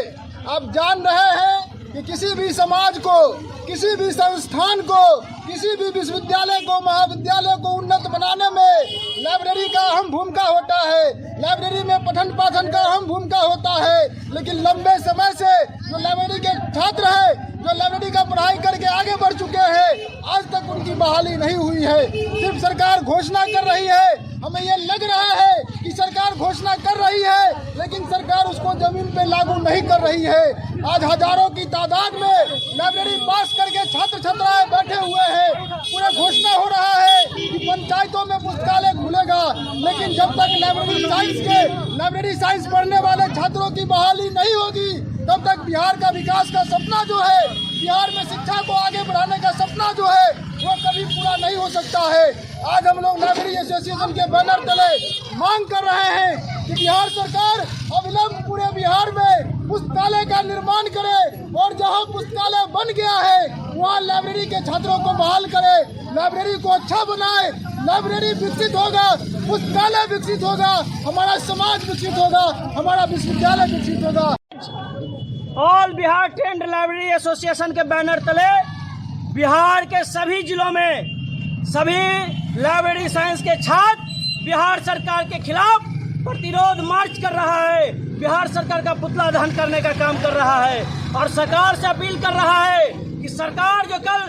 [SPEAKER 12] आप जान रहे हैं कि किसी भी समाज को, किसी भी संस्थान को, किसी भी विश्वविद्यालय को, महाविद्यालय को उन्नत बनाने में लाइब्रेरी का अहम भूमिका होता है। लाइब्रेरी में पठन पाठन का अहम भूमिका होता है, लेकिन लंबे समय से जो लाइब्रेरी के छात्र हैं, जो लाइब्रेरी का पढ़ाई करके आगे बढ़ चुके हैं, आज तक उनकी बहाली नहीं हुई है। सिर्फ सरकार घोषणा कर रही है। हमें ये लग रहा है कि सरकार घोषणा कर रही है, लेकिन सरकार उसको जमीन पे लागू नहीं कर रही है। आज हजारों की तादाद में लाइब्रेरी पास करके छात्र छात्राएं बैठे हुए हैं। पूरा घोषणा हो रहा है कि पंचायतों में पुस्तकालय खुलेगा, लेकिन जब तक लाइब्रेरी साइंस पढ़ने वाले छात्रों की बहाली नहीं होगी, तब तक बिहार का विकास का सपना जो है, बिहार में शिक्षा को आगे बढ़ाने का सपना जो है, वो कभी पूरा नहीं हो सकता है। आज हम लोग लाइब्रेरी एसोसिएशन के बैनर तले मांग कर रहे हैं कि बिहार सरकार अविलंब पूरे बिहार में पुस्तकालय का निर्माण करे और जहां पुस्तकालय बन गया है वहां लाइब्रेरी के छात्रों को बहाल करे, लाइब्रेरी को अच्छा बनाए। लाइब्रेरी विकसित होगा, पुस्तकालय विकसित होगा, हमारा समाज विकसित होगा, हमारा विश्वविद्यालय विकसित होगा।
[SPEAKER 13] All Bihar trend library association के बैनर तले बिहार के सभी जिलों में सभी लाइब्रेरी साइंस के छात्र बिहार सरकार के खिलाफ प्रतिरोध मार्च कर रहा है, बिहार सरकार का पुतला दहन करने का काम कर रहा है और सरकार से अपील कर रहा है कि सरकार जो कल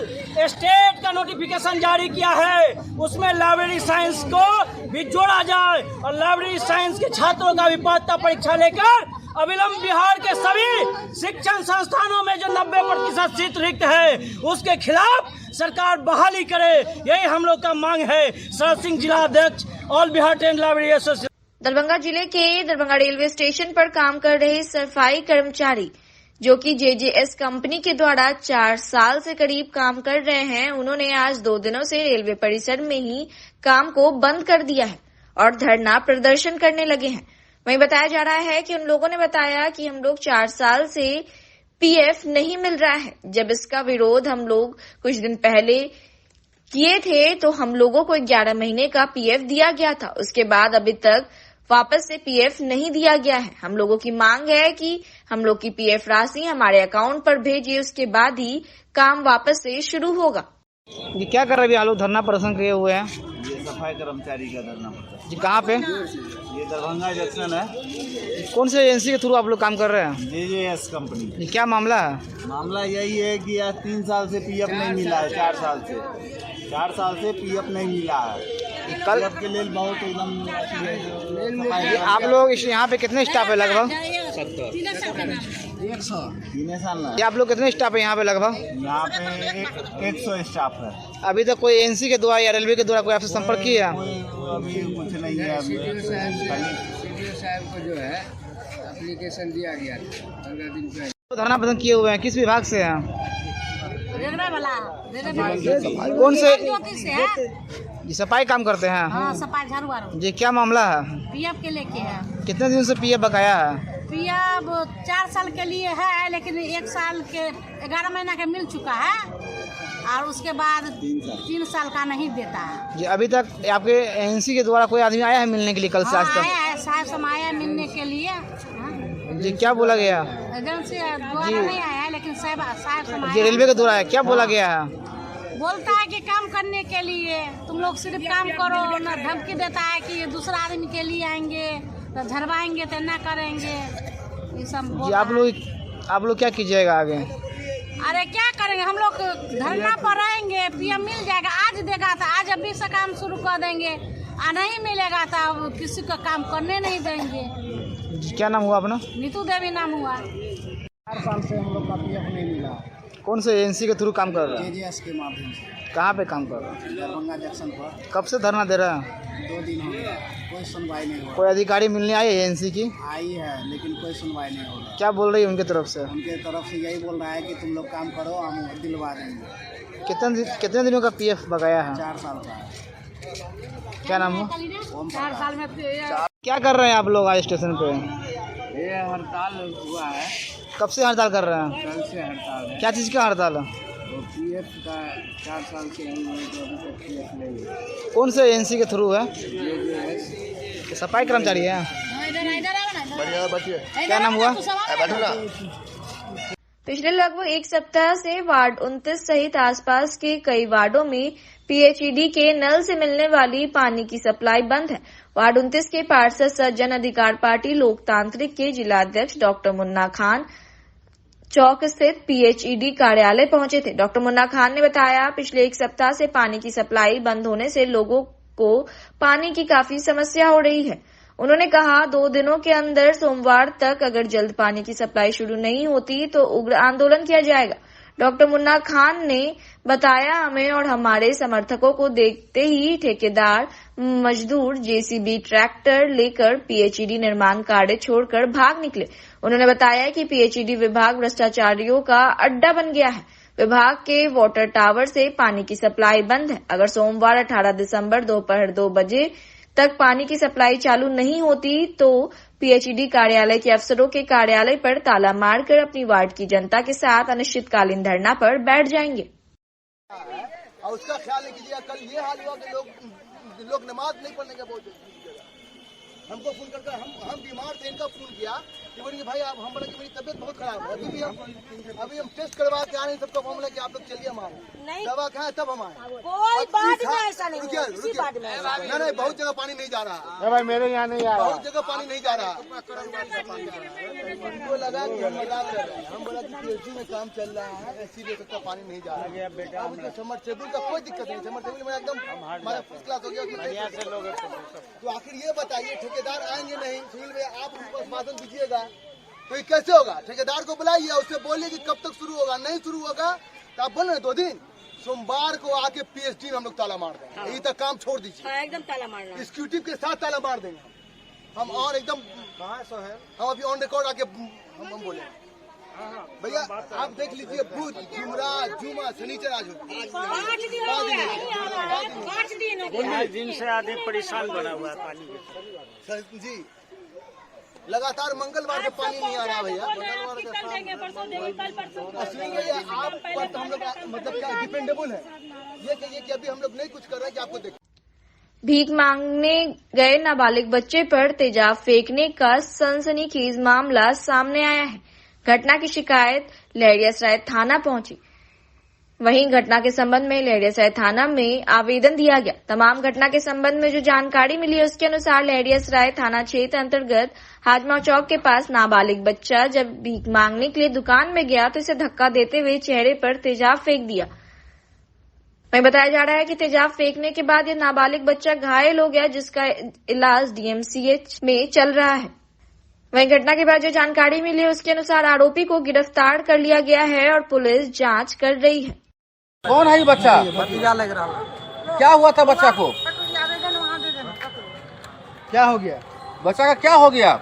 [SPEAKER 13] स्टेट का नोटिफिकेशन जारी किया है उसमें लाइब्रेरी साइंस को भी जोड़ा जाए और लाइब्रेरी साइंस के छात्रों का भी पात्रता परीक्षा लेकर अविलंब बिहार के सभी शिक्षण संस्थानों में जो 90% सीट रिक्त है उसके खिलाफ सरकार बहाली करे, यही हम लोग का मांग है। शरद सिंह जिला अध्यक्ष all Bihar trend library association.
[SPEAKER 1] Darbhanga जिले के दरभंगा रेलवे स्टेशन पर काम कर रहे सफाई कर्मचारी जो कि जेजेएस कंपनी के द्वारा 4 साल से करीब काम कर रहे हैं, उन्होंने आज 2 दिनों से रेलवे परिसर में ही काम को बंद कर दिया है और धरना प्रदर्शन करने लगे हैं। वहीं बताया जा रहा है कि उन लोगों ने बताया कि हम लोग 4 साल से पीएफ नहीं मिल रहा है। जब इसका विरोध हम लोग कुछ दिन पहले किए थे तो हम लोगों को 11 महीने का पीएफ दिया गया था, उसके बाद अभी तक वापस से पीएफ नहीं दिया गया है। हम लोगों की मांग है कि हम लोग की पीएफ राशि हमारे अकाउंट पर भेजिए, उसके बाद ही काम वापस से शुरू होगा।
[SPEAKER 14] जी क्या कर रहे हैं लोग धरना प्रदर्शन किए हुए हैं?
[SPEAKER 15] ये सफाई कर्मचारी का धरना प्रदर्शन।
[SPEAKER 14] जी कहाँ पे?
[SPEAKER 15] ये दरभंगा जंक्शन है।
[SPEAKER 14] कौन से एजेंसी के थ्रू आप लोग काम कर रहे हैं?
[SPEAKER 15] जेजेएस कंपनी।
[SPEAKER 14] जी क्या मामला है?
[SPEAKER 15] मामला यही है कि यार 3 साल से पीएफ नहीं मिला है, 4 साल से पीएफ नहीं मिला है।
[SPEAKER 14] कल
[SPEAKER 15] के लिए बहुत एकदम।
[SPEAKER 14] आप लोग यहाँ पे कितने स्टाफ है लगभग?
[SPEAKER 15] 100।
[SPEAKER 14] आप लोग कितने स्टाफ है यहाँ पे लगभग?
[SPEAKER 15] यहाँ पे 100 स्टाफ है।
[SPEAKER 14] अभी तक कोई एजेंसी के द्वारा या रेलवे के द्वारा कोई आपसे संपर्क किया?
[SPEAKER 15] अभी कुछ नहीं है। अभी
[SPEAKER 16] सीडीओ साहब को जो है एप्लीकेशन दिया गया 15 दिन पहले।
[SPEAKER 14] धरना प्रदर्शन किए हुए हैं, किस विभाग से हैं? कौन से? जी सफाई काम करते हैं।
[SPEAKER 17] हाँ, सफाई झाड़ू वाड़ू।
[SPEAKER 14] जी क्या मामला है?
[SPEAKER 17] पीएफ के लेके है।
[SPEAKER 14] कितने दिन से पीएफ बकाया है?
[SPEAKER 17] पीएफ 4 साल के लिए है, लेकिन 1 साल के 11 महीना का मिल चुका है और उसके बाद 3 साल का नहीं देता है।
[SPEAKER 14] जी अभी तक आपके एजेंसी के द्वारा कोई आदमी आया है मिलने के लिए? कल से आज तक
[SPEAKER 17] आया है, साहब समाया मिलने के लिए।
[SPEAKER 14] जी क्या बोला गया?
[SPEAKER 17] एजेंसी द्वारा नहीं आया है, लेकिन साहब समाया।
[SPEAKER 14] जी रेलवे के द्वारा है, क्या बोला गया है?
[SPEAKER 17] बोलता है कि काम करने के लिए तुम लोग सिर्फ काम करो, ना धमकी देता है कि दूसरा आदमी के लिए आएंगे तो झरवाएंगे तो ना करेंगे, ये सब।
[SPEAKER 14] जी आप लोग क्या कीजिएगा आगे?
[SPEAKER 17] अरे क्या करेंगे, हम लोग धरना पर रहेंगे, पीएम मिल जाएगा। आज देगा था, आज अभी से काम शुरू कर देंगे, और नहीं मिलेगा तो किसी का काम करने नहीं देंगे।
[SPEAKER 14] क्या नाम हुआ अपना?
[SPEAKER 17] नीतू देवी नाम हुआ।
[SPEAKER 16] 4 साल से हम लोग का पीएफ नहीं मिला।
[SPEAKER 14] कौन से एजेंसी के थ्रू काम कर रहे हैं?
[SPEAKER 16] जेजेएस के माध्यम से।
[SPEAKER 14] कहाँ पे काम कर रहे हैं?
[SPEAKER 16] दरभंगा जंक्शन पर।
[SPEAKER 14] कब से धरना दे रहे हैं?
[SPEAKER 16] 2 दिन हो गया, कोई सुनवाई नहीं हो।
[SPEAKER 14] कोई अधिकारी मिलने आए एजेंसी की?
[SPEAKER 16] आई है, लेकिन कोई सुनवाई नहीं हो रहा।
[SPEAKER 14] क्या बोल रही है उनकी तरफ से?
[SPEAKER 16] उनके तरफ से यही बोल रहा है कि तुम लोग काम करो, हम दिलवा देंगे।
[SPEAKER 14] कितने दिनों का पीएफ बकाया है?
[SPEAKER 16] 4 साल का।
[SPEAKER 14] क्या नाम है?
[SPEAKER 17] 4 साल में
[SPEAKER 14] क्या कर रहे हैं आप लोग आज स्टेशन पे?
[SPEAKER 16] ये हड़ताल हुआ है।
[SPEAKER 14] कब से हड़ताल कर रहे हैं?
[SPEAKER 16] कल से हड़ताल है।
[SPEAKER 14] क्या चीज़ का हड़ताल है?
[SPEAKER 16] पीएफ का 4 साल से हम लोग पीएफ नहीं है।
[SPEAKER 14] कौन से एजेंसी के थ्रू है? सफाई कर्मचारी है। क्या नाम हुआ?
[SPEAKER 1] पिछले लगभग 1 सप्ताह से वार्ड 29 सहित आसपास के कई वार्डों में पीएचईडी के नल से मिलने वाली पानी की सप्लाई बंद है। वार्ड 29 के पार्षद सह जन अधिकार पार्टी लोकतांत्रिक के जिलाध्यक्ष डॉक्टर मुन्ना खान चौक स्थित पीएचईडी कार्यालय पहुंचे थे। डॉक्टर मुन्ना खान ने बताया, पिछले 1 सप्ताह से पानी की सप्लाई बंद होने से लोगों को पानी की काफी समस्या हो रही है। उन्होंने कहा 2 दिनों के अंदर सोमवार तक अगर जल्द पानी की सप्लाई शुरू नहीं होती तो उग्र आंदोलन किया जाएगा। डॉक्टर मुन्ना खान ने बताया, हमें और हमारे समर्थकों को देखते ही ठेकेदार मजदूर जेसीबी ट्रैक्टर लेकर पीएचईडी निर्माण कार्य छोड़कर भाग निकले। उन्होंने बताया कि पीएचईडी विभाग भ्रष्टाचारियों का अड्डा बन गया है। विभाग के वाटर टावर से पानी की सप्लाई बंद है। अगर सोमवार 18 दिसंबर दोपहर 2 बजे तक पानी की सप्लाई चालू नहीं होती तो पीएचईडी कार्यालय के अफसरों के कार्यालय पर ताला मारकर अपनी वार्ड की जनता के साथ अनिश्चितकालीन धरना पर बैठ जाएंगे।
[SPEAKER 12] और उसका ख्याल नहीं कीजिएगा। कल ये हाल हुआ कि लोग नमाज नहीं पढ़ने के बहुत हमको फोन करके हम बीमार थे, इनका फोन किया कि बोलेंगे भाई आप, हम बोले कि मेरी तबीयत बहुत खराब है, अभी हम टेस्ट करवा के आ रहे हैं, सबको हम बोले कि आप लोग चलिए हमारे दवा खाएं तब हम आए।
[SPEAKER 17] कोई बात में ऐसा नहीं है, किसी बात में
[SPEAKER 12] नहीं, बहुत जगह पानी नहीं जा रहा
[SPEAKER 6] है भाई, मेरे यहाँ नहीं आ रहा,
[SPEAKER 12] बहुत जगह पानी नहीं जा रहा। उनको लगा कि हम मजाक कर रहे हैं, हम बोला कि पीएचडी में काम चल रहा है, इसीलिए सबका पानी नहीं जा रहा है। अब उसमें समरसेबुल का कोई दिक्कत नहीं, समरसेबुल में एकदम हमारा फर्स्ट क्लास हो गया। तो आखिर ये बताइए, ठेकेदार आएंगे नहीं, सुनील भैया आप उनको आश्वासन दीजिएगा तो ये कैसे होगा? ठेकेदार को बुलाइए, उससे बोलिए कि कब तक शुरू होगा, नहीं शुरू होगा तो आप बोल रहे 2 दिन, सोमवार को आके पीएचडी में हम लोग ताला मार देंगे। यही तक काम छोड़ दीजिए,
[SPEAKER 17] एकदम ताला मारना,
[SPEAKER 12] एक्सिक्यूटिव के साथ ताला मार देंगे हम। और एकदम हम अभी ऑन रिकॉर्ड आके हम बोले भैया आप देख लीजिए, बुध जुमा शनिचर आज
[SPEAKER 13] 5 दिन से आदमी परेशान बना हुआ है पानी के
[SPEAKER 12] जी। लगातार मंगलवार से पानी नहीं आ रहा भैया, आप पर तो हम लोग मतलब क्या डिपेंडेबल है? ये कहिए कि अभी हम लोग नहीं कुछ कर रहे हैं कि आपको देख।
[SPEAKER 1] भीख मांगने गए नाबालिग बच्चे पर तेजाब फेंकने का सनसनीखेज मामला सामने आया है। घटना की शिकायत लहरियासराय थाना पहुंची। वहीं घटना के संबंध में लहरियासराय थाना में आवेदन दिया गया। तमाम घटना के संबंध में जो जानकारी मिली है उसके अनुसार लहरियासराय थाना क्षेत्र अंतर्गत हाजमा चौक के पास नाबालिग बच्चा जब भीख मांगने के लिए दुकान में गया तो इसे धक्का देते हुए चेहरे पर तेजाब फेंक दिया। वहीं बताया जा रहा है कि तेजाब फेंकने के बाद यह नाबालिग बच्चा घायल हो गया, जिसका इलाज डीएमसीएच में चल रहा है। वहीं घटना के बाद जो जानकारी मिली उसके अनुसार आरोपी को गिरफ्तार कर लिया गया है और पुलिस जांच कर रही है।
[SPEAKER 18] कौन है ये बच्चा?
[SPEAKER 16] भतीजा लग रहा है।
[SPEAKER 18] क्या हुआ था बच्चा को?
[SPEAKER 16] क्या हो गया?
[SPEAKER 18] बच्चा का क्या हो गया?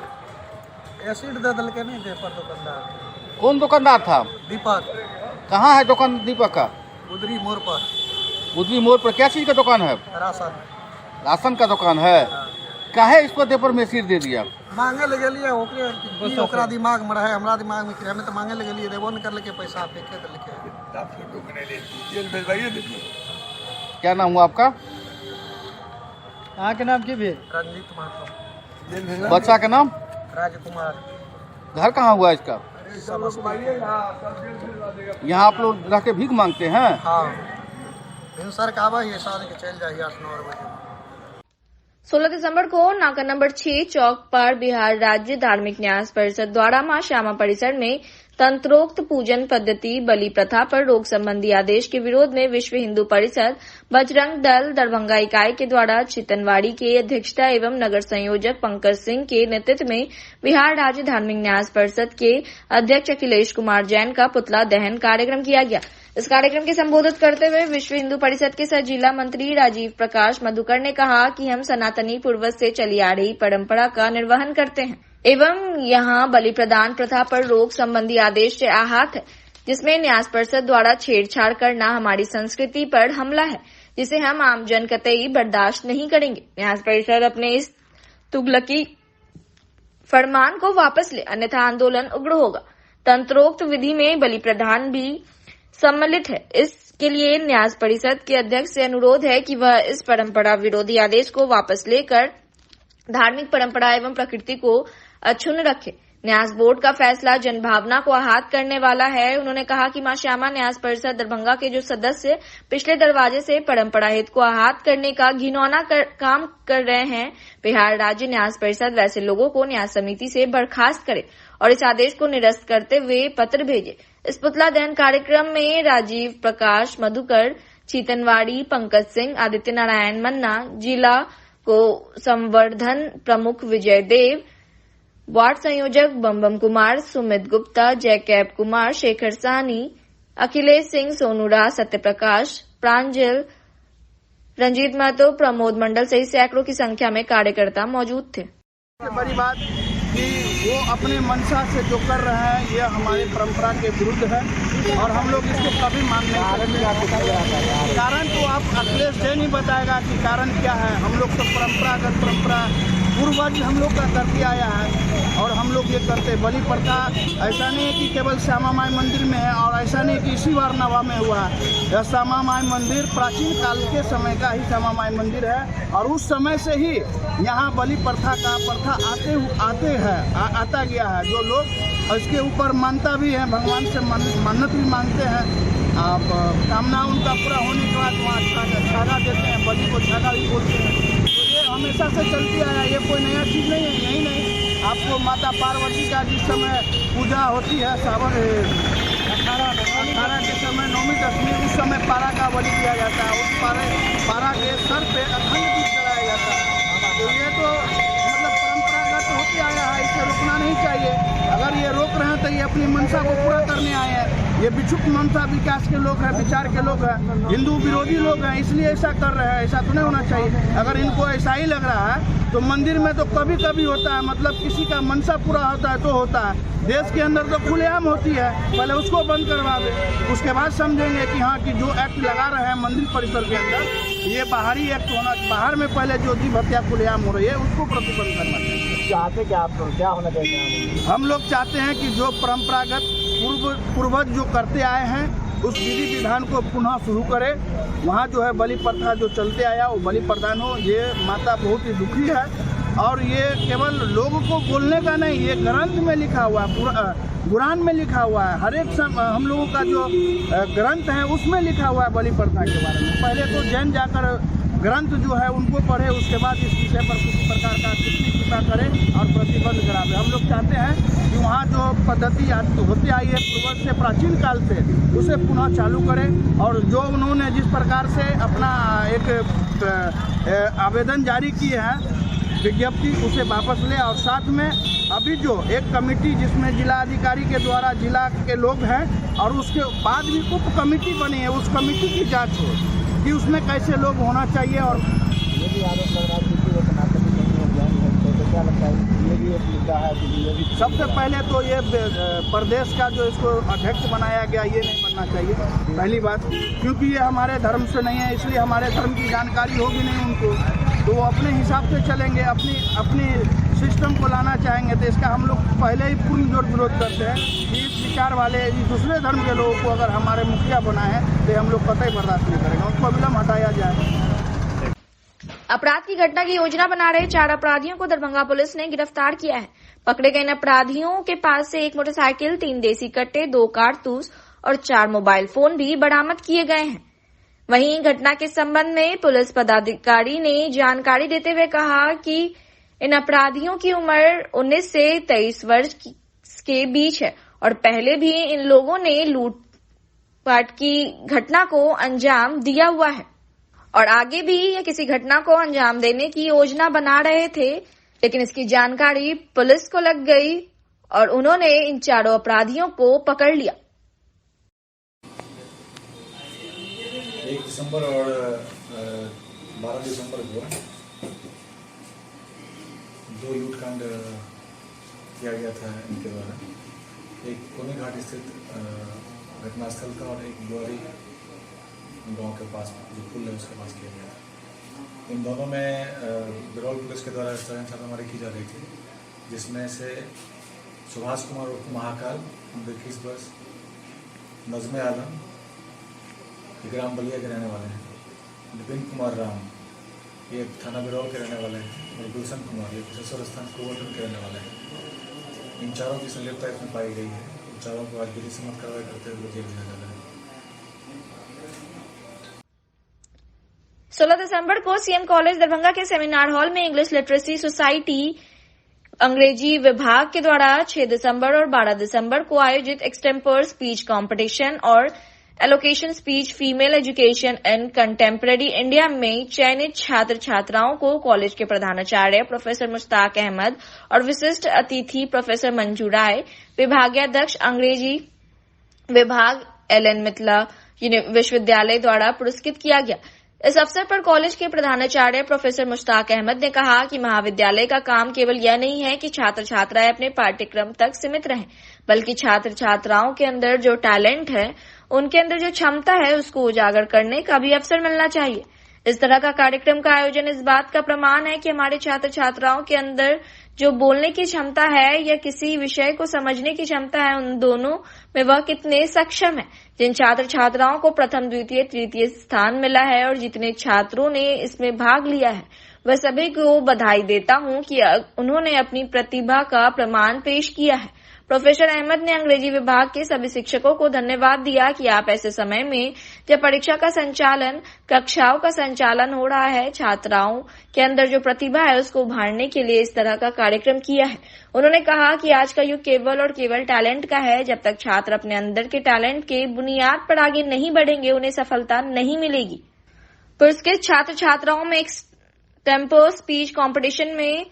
[SPEAKER 16] एसिड दे दल के नहीं दे पर दुकानदार।
[SPEAKER 18] कौन दुकानदार था?
[SPEAKER 16] दीपक।
[SPEAKER 18] कहाँ है दुकान दीपक का?
[SPEAKER 16] उधरी मोड़ पर।
[SPEAKER 18] उधरी मोड़ पर क्या चीज का दुकान है? राशन का दुकान है। काहे इस पर पेपर में सिर दे दिया?
[SPEAKER 16] मांगे लगे लिए ओकरा दिमाग में रहे, हमरा दिमाग में हमें तो मांगे लगे लिए देवो न कर लेके पैसा फेंके तो लिखे।
[SPEAKER 18] क्या नाम हुआ आपका?
[SPEAKER 16] कहाँ के नाम की भी? रंजीत महतो।
[SPEAKER 18] बच्चा का नाम?
[SPEAKER 16] राजकुमार।
[SPEAKER 18] घर कहाँ हुआ इसका? यहाँ आप लोग रहते भीख मांगते हैं?
[SPEAKER 16] हाँ, सर काबा ये सारे के चल जाइए 8-9 बजे।
[SPEAKER 1] 16 दिसंबर को नाका नंबर 6 चौक पर बिहार राज्य धार्मिक न्यास परिषद द्वारा मां श्यामा परिसर में तंत्रोक्त पूजन पद्धति बलि प्रथा पर रोक संबंधी आदेश के विरोध में विश्व हिंदू परिषद बजरंग दल दरभंगा इकाई के द्वारा चितनवाड़ी के अध्यक्षता एवं नगर संयोजक पंकज सिंह के नेतृत्व में बिहार राज्य धार्मिक न्यास परिषद के अध्यक्ष अखिलेश कुमार जैन का पुतला दहन कार्यक्रम किया गया। इस कार्यक्रम के संबोधित करते हुए विश्व हिंदू परिषद के सह जिला मंत्री राजीव प्रकाश मधुकर ने कहा कि हम सनातनी पूर्वज से चली आ रही परंपरा का निर्वहन करते हैं एवं यहाँ बलि प्रदान प्रथा पर रोक संबंधी आदेश से आहत है, जिसमें न्यास परिषद द्वारा छेड़छाड़ करना हमारी संस्कृति पर हमला है, जिसे हम आमजन कतई बर्दाश्त नहीं करेंगे। न्यास परिषद अपने इस तुगलकी फरमान को वापस ले, अन्यथा आंदोलन उग्र होगा। तंत्रोक्त विधि में बलि प्रदान भी सम्मिलित है। इसके लिए न्यास परिषद के अध्यक्ष से अनुरोध है कि वह इस परंपरा विरोधी आदेश को वापस लेकर धार्मिक परंपरा एवं प्रकृति को अक्षुण्ण रखे। न्यास बोर्ड का फैसला जनभावना को आहत करने वाला है। उन्होंने कहा कि मां श्यामा न्यास परिषद दरभंगा के जो सदस्य पिछले दरवाजे से परंपरा हित को आहत करने का घिनौना काम कर रहे हैं, बिहार राज्य न्यास परिषद वैसे लोगों को न्यास समिति से बर्खास्त करे और इस आदेश को निरस्त करते हुए पत्र भेजे। इस पुतला दहन कार्यक्रम में राजीव प्रकाश मधुकर, चीतनवाड़ी पंकज सिंह, आदित्य नारायण मन्ना, जिला को संवर्धन प्रमुख विजय देव, वार्ड संयोजक बम कुमार, सुमित गुप्ता, जयकैब कुमार, शेखर साहनी, अखिलेश सिंह, सोनूरा, सत्यप्रकाश, प्रांजल, रंजीत महतो, प्रमोद मंडल सहित सैकड़ों की संख्या में कार्यकर्ता मौजूद थे।
[SPEAKER 10] बड़ी बात कि वो अपने मंशा से जो कर रहे हैं ये हमारी परंपरा के विरुद्ध है और हम लोग इसको कभी मान नहीं सकते। कारण तो आप अखिलेश जैन ही बताएगा कि कारण क्या है। हम लोग तो परंपरागत परंपरा
[SPEAKER 15] पूर्वज हम लोग का करते आया है और हम लोग ये करते। बलि प्रथा ऐसा नहीं है कि केवल श्यामा माई मंदिर में है और ऐसा नहीं कि इसी बार नवा में हुआ है। यह श्यामा माई मंदिर प्राचीन काल के समय का ही श्यामा माई मंदिर है और उस समय से ही यहाँ बलि प्रथा का प्रथा आता गया है। जो लोग इसके ऊपर मानता भी है, भगवान से मन्नत भी मांगते हैं, आप कामना उनका पूरा होने के बाद वहाँ छागा देते हैं, बलि को छागा भी बोलते हैं। तो ये हमेशा से चलती आया, ये कोई नया चीज़ नहीं है। यही नहीं, आपको माता पार्वती का जिस समय पूजा होती है सावन 18 के समय नौमी दशमी, उस समय पारा का बलि दिया जाता है। उस पारा के सर पे अखंड दीप जलाया जाता है। तो ये तो मतलब परंपरागत होते आया है, इसे रोकना नहीं चाहिए। अगर ये रोक रहे हैं तो ये अपनी मंशा को पूरा करने आए हैं। ये विक्षुब्ध मनसा विकास के लोग हैं, विचार के लोग हैं, हिंदू विरोधी लोग हैं, इसलिए ऐसा कर रहे हैं। ऐसा तो नहीं होना चाहिए। अगर इनको ऐसा ही लग रहा है तो मंदिर में तो कभी कभी होता है, मतलब किसी का मनसा पूरा होता है तो होता है। देश के अंदर तो खुलेआम होती है, पहले उसको बंद करवा दे, उसके बाद समझेंगे कि हाँ कि जो एक्ट लगा रहे हैं मंदिर परिसर के अंदर ये बाहरी एक्ट होना, बाहर में पहले जो जीव हत्या खुलेआम हो रही है उसको प्रतिबंध करना चाहिए।
[SPEAKER 11] चाहते क्या आप क्या होना चाहिए?
[SPEAKER 15] हम लोग चाहते हैं कि जो परंपरागत पूर्वज जो करते आए हैं उस विधि विधान को पुनः शुरू करें। वहाँ जो है बलि प्रथा जो चलते आया वो बलि प्रदान हो। ये माता बहुत ही दुखी है और ये केवल लोगों को बोलने का नहीं, ये ग्रंथ में लिखा हुआ है, कुरान में लिखा हुआ है, हर एक हम लोगों का जो ग्रंथ है उसमें लिखा हुआ है बलि प्रथा के बारे में। पहले तो जैन जाकर ग्रंथ जो है उनको पढ़े, उसके बाद इस विषय पर किसी प्रकार का टिप्पणी करें और प्रतिबंध करावे। हम लोग चाहते हैं कि वहाँ जो पद्धति होती आई है पूर्वज से, प्राचीन काल से, उसे पुनः चालू करें और जो उन्होंने जिस प्रकार से अपना एक आवेदन जारी किए हैं विज्ञप्ति, उसे वापस ले। और साथ में अभी जो एक कमेटी जिसमें जिला अधिकारी के द्वारा जिला के लोग हैं और उसके बाद भी उप कमेटी बनी है, उस कमेटी की जांच हो कि उसमें कैसे लोग होना चाहिए। और
[SPEAKER 11] ये भी आरोप लग रहा है कि वो तो क्या लगता है ये भी एक मुद्दा है कि ये भी
[SPEAKER 15] सबसे पहले तो ये प्रदेश का जो इसको अध्यक्ष बनाया गया ये नहीं बनना चाहिए, पहली बात, क्योंकि ये हमारे धर्म से नहीं है, इसलिए हमारे धर्म की जानकारी होगी नहीं उनको, तो वो अपने हिसाब से चलेंगे, अपनी सिस्टम को लाना चाहेंगे। तो इसका हम लोग पहले ही पूर्ण जोर विरोध करते हैं कि इस विचार वाले दूसरे धर्म के लोगों को अगर हमारे मुखिया बनाए तो हम लोग कतई बर्दाश्त नहीं करेंगे, उनको अविलंब हटाया जाए।
[SPEAKER 1] अपराध की घटना की योजना बना रहे 4 अपराधियों को दरभंगा पुलिस ने गिरफ्तार किया है। पकड़े गए इन अपराधियों के पास से 1 मोटरसाइकिल, 3 देसी कट्टे, 2 कारतूस और 4 मोबाइल फोन भी बरामद किए गए हैं। वहीं घटना के संबंध में पुलिस पदाधिकारी ने जानकारी देते हुए कहा कि इन अपराधियों की उम्र 19 से 23 वर्ष के बीच है और पहले भी इन लोगों ने लूटपाट की घटना को अंजाम दिया हुआ है और आगे भी ये किसी घटना को अंजाम देने की योजना बना रहे थे, लेकिन इसकी जानकारी पुलिस को लग गई और उन्होंने इन 4 अपराधियों को पकड़ लिया।
[SPEAKER 19] 1 दिसंबर और 12 दिसंबर को 2 लूटकांड किया गया था इनके द्वारा। एक कोनी घाट स्थित घटनास्थल का और एक बुआरी गांव के पास जो पुल है उसके पास किया गया था। इन दोनों में बिरौल पुलिस के द्वारा इस तरह छापेमारी की जा रही थी, जिसमें से सुभाष कुमार उर्फ महाकाल 21 वर्ष, नज़्म आलम ग्राम बलिया के रहने वाले हैं, विपिन कुमार राम ये थाना बिरौल के रहने वाले हैं और गुलशन कुमार ये कुशेश्वर स्थान कोवटन के रहने वाले हैं। इन चारों की संलिप्तता इसमें पाई गई है। इन चारों को आज विधि सम्मत कार्रवाई करते हुए जेल भेजा जा रहा है।
[SPEAKER 1] 16 दिसंबर को सीएम कॉलेज दरभंगा के सेमिनार हॉल में इंग्लिश लिटरेसी सोसाइटी अंग्रेजी विभाग के द्वारा 6 दिसंबर और 12 दिसंबर को आयोजित एक्सटेम्पर स्पीच कंपटीशन और allocation speech female education and contemporary India में चयनित छात्र छात्राओं को कॉलेज के प्रधानाचार्य प्रोफेसर मुश्ताक अहमद और विशिष्ट अतिथि प्रोफेसर मंजू राय, विभागाध्यक्ष अंग्रेजी विभाग LN मिथिला विश्वविद्यालय द्वारा पुरस्कृत किया गया। इस अवसर पर कॉलेज के प्रधानाचार्य प्रोफेसर मुश्ताक अहमद ने कहा कि महाविद्यालय का काम केवल यह नहीं है कि छात्र छात्राएं अपने पाठ्यक्रम तक सीमित रहें, बल्कि छात्र छात्राओं के अंदर जो टैलेंट है, उनके अंदर जो क्षमता है, उसको उजागर करने का भी अवसर मिलना चाहिए। इस तरह का कार्यक्रम का आयोजन इस बात का प्रमाण है कि हमारे छात्र छात्राओं के अंदर जो बोलने की क्षमता है या किसी विषय को समझने की क्षमता है, उन दोनों में वह कितने सक्षम है। जिन छात्र छात्राओं को प्रथम, द्वितीय, तृतीय स्थान मिला है और जितने छात्रों ने इसमें भाग लिया है, वह सभी को बधाई देता हूं कि उन्होंने अपनी प्रतिभा का प्रमाण पेश किया है। प्रोफेसर अहमद ने अंग्रेजी विभाग के सभी शिक्षकों को धन्यवाद दिया कि आप ऐसे समय में जब परीक्षा का संचालन, कक्षाओं का संचालन हो रहा है, छात्राओं के अंदर जो प्रतिभा है उसको उभारने के लिए इस तरह का कार्यक्रम किया है। उन्होंने कहा कि आज का युग केवल और केवल टैलेंट का है। जब तक छात्र अपने अंदर के टैलेंट के बुनियाद पर आगे नहीं बढ़ेंगे, उन्हें सफलता नहीं मिलेगी। पुरस्कृत छात्र छात्राओं में टेम्पो स्पीच कंपटीशन में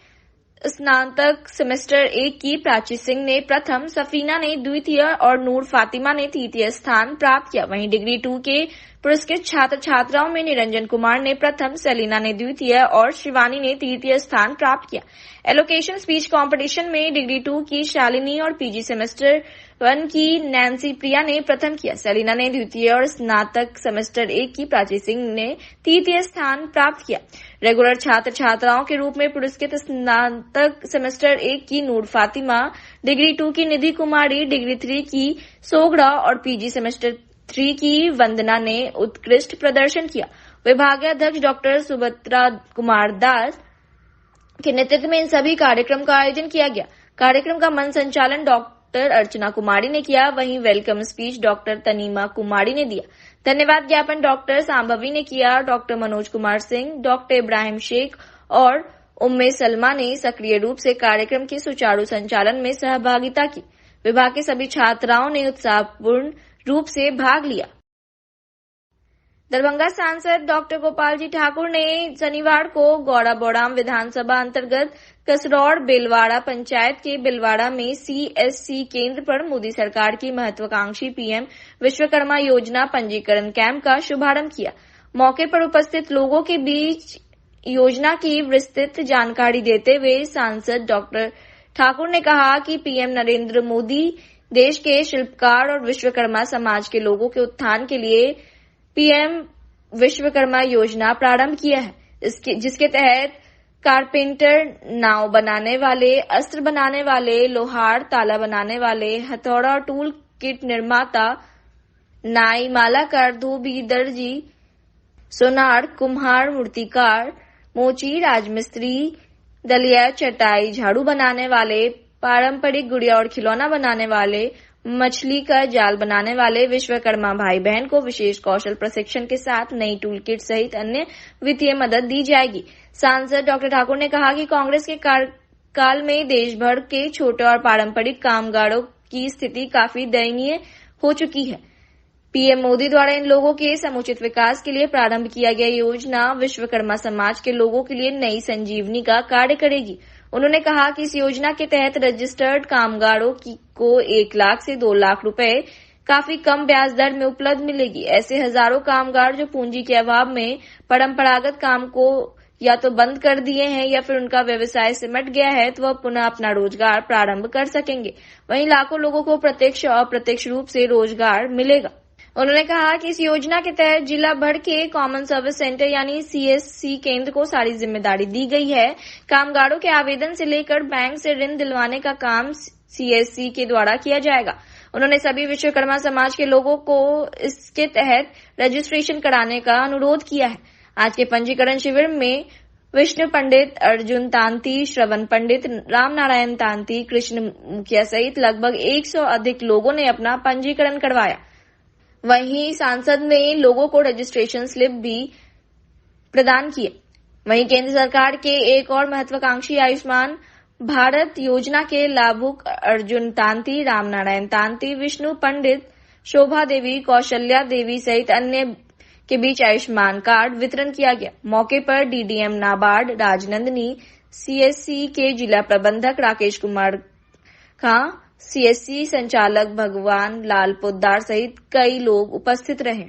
[SPEAKER 1] स्नातक सेमेस्टर 1 की प्राची सिंह ने प्रथम, सफीना ने द्वितीय और नूर फातिमा ने तृतीय स्थान प्राप्त किया। वहीं डिग्री 2 के पुरस्कृत छात्र छात्राओं में निरंजन कुमार ने प्रथम, सेलिना ने द्वितीय और शिवानी ने तृतीय स्थान प्राप्त किया। एलोकेशन स्पीच कंपटीशन में डिग्री 2 की शालिनी और पीजी सेमेस्टर 1 की नैन्सी प्रिया ने प्रथम किया। सेलिना ने द्वितीय और स्नातक सेमेस्टर 1 की प्राची सिंह ने तृतीय स्थान प्राप्त किया। रेगुलर छात्र छात्राओं के रूप में पुरस्कृत स्नातक सेमेस्टर 1 की नूर फातिमा, डिग्री 2 की निधि कुमारी, डिग्री 3 की सोगड़ा और पीजी सेमेस्टर 3 की वंदना ने उत्कृष्ट प्रदर्शन किया। विभागाध्यक्ष डॉक्टर सुभद्रा कुमार दास के नेतृत्व में इन सभी कार्यक्रम का आयोजन किया गया। कार्यक्रम का मंच संचालन डॉक्टर अर्चना कुमारी ने किया। वहीं वेलकम स्पीच डॉक्टर तनीमा कुमारी ने दिया। धन्यवाद ज्ञापन डॉक्टर सांभवी ने किया। डॉक्टर मनोज कुमार सिंह, डॉक्टर इब्राहिम शेख और उम्मे सलमा ने सक्रिय रूप से कार्यक्रम के सुचारू संचालन में सहभागिता की। विभाग के सभी छात्राओं ने उत्साहपूर्ण रूप से भाग लिया। दरभंगा सांसद डॉक्टर गोपाल जी ठाकुर ने शनिवार को गौड़ाबौड़ाम विधानसभा अंतर्गत कसरौड़ बेलवाड़ा पंचायत के बेलवाड़ा में सीएससी केंद्र पर मोदी सरकार की महत्वाकांक्षी पीएम विश्वकर्मा योजना पंजीकरण कैंप का शुभारंभ किया। मौके पर उपस्थित लोगों के बीच योजना की विस्तृत जानकारी देते हुए सांसद डॉक्टर ठाकुर ने कहा कि पीएम नरेंद्र मोदी देश के शिल्पकार और विश्वकर्मा समाज के लोगों के उत्थान के लिए पीएम विश्वकर्मा योजना प्रारंभ किया है, जिसके तहत कारपेंटर, नाव बनाने वाले, अस्त्र बनाने वाले, लोहार, ताला बनाने वाले, हथौड़ा और टूल किट निर्माता, नाई, मालाकार, धोबी, दर्जी, सोनार, कुम्हार, मूर्तिकार, मोची, राजमिस्त्री, दलिया, चटाई, झाड़ू बनाने वाले, पारंपरिक गुड़िया और खिलौना बनाने वाले, मछली का जाल बनाने वाले विश्वकर्मा भाई बहन को विशेष कौशल प्रशिक्षण के साथ नई टूल किट सहित अन्य वित्तीय मदद दी जाएगी। सांसद डॉक्टर ठाकुर ने कहा कि कांग्रेस के कार्यकाल में देश भर के छोटे और पारंपरिक कामगारों की स्थिति काफी दयनीय हो चुकी है। पीएम मोदी द्वारा इन लोगों के समुचित विकास के लिए प्रारंभ किया गया योजना विश्वकर्मा समाज के लोगों के लिए नई संजीवनी का कार्य करेगी। उन्होंने कहा कि इस योजना के तहत रजिस्टर्ड कामगारों को 1 लाख से 2 लाख रुपए काफी कम ब्याज दर में उपलब्ध मिलेगी। ऐसे हजारों कामगार जो पूंजी के अभाव में परंपरागत काम को या तो बंद कर दिए हैं या फिर उनका व्यवसाय सिमट गया है, तो वह पुनः अपना रोजगार प्रारंभ कर सकेंगे। वहीं लाखों लोगों को प्रत्यक्ष और अप्रत्यक्ष रूप से रोजगार मिलेगा। उन्होंने कहा कि इस योजना के तहत जिला भर के कॉमन सर्विस सेंटर यानी सीएससी केंद्र को सारी जिम्मेदारी दी गई है। कामगारों के आवेदन से लेकर बैंक से ऋण दिलवाने का काम सीएससी के द्वारा किया जाएगा। उन्होंने सभी विश्वकर्मा समाज के लोगों को इसके तहत रजिस्ट्रेशन कराने का अनुरोध किया है। आज के पंजीकरण शिविर में विष्णु पंडित, अर्जुन तांती, श्रवण पंडित, राम नारायण तांती, कृष्ण मुखिया सहित लगभग 100 अधिक लोगों ने अपना पंजीकरण करवाया। वहीं सांसद ने लोगों को रजिस्ट्रेशन स्लिप भी प्रदान किए। वहीं केंद्र सरकार के एक और महत्वाकांक्षी आयुष्मान भारत योजना के लाभुक अर्जुन तांती, रामनारायण तांती, विष्णु पंडित, शोभा देवी, कौशल्या देवी सहित अन्य के बीच आयुष्मान कार्ड वितरण किया गया। मौके पर डीडीएम नाबार्ड राजनंदनी, सीएससी के जिला प्रबंधक राकेश कुमार खां, सीएससी संचालक भगवान लाल पोद्दार सहित कई लोग उपस्थित रहे।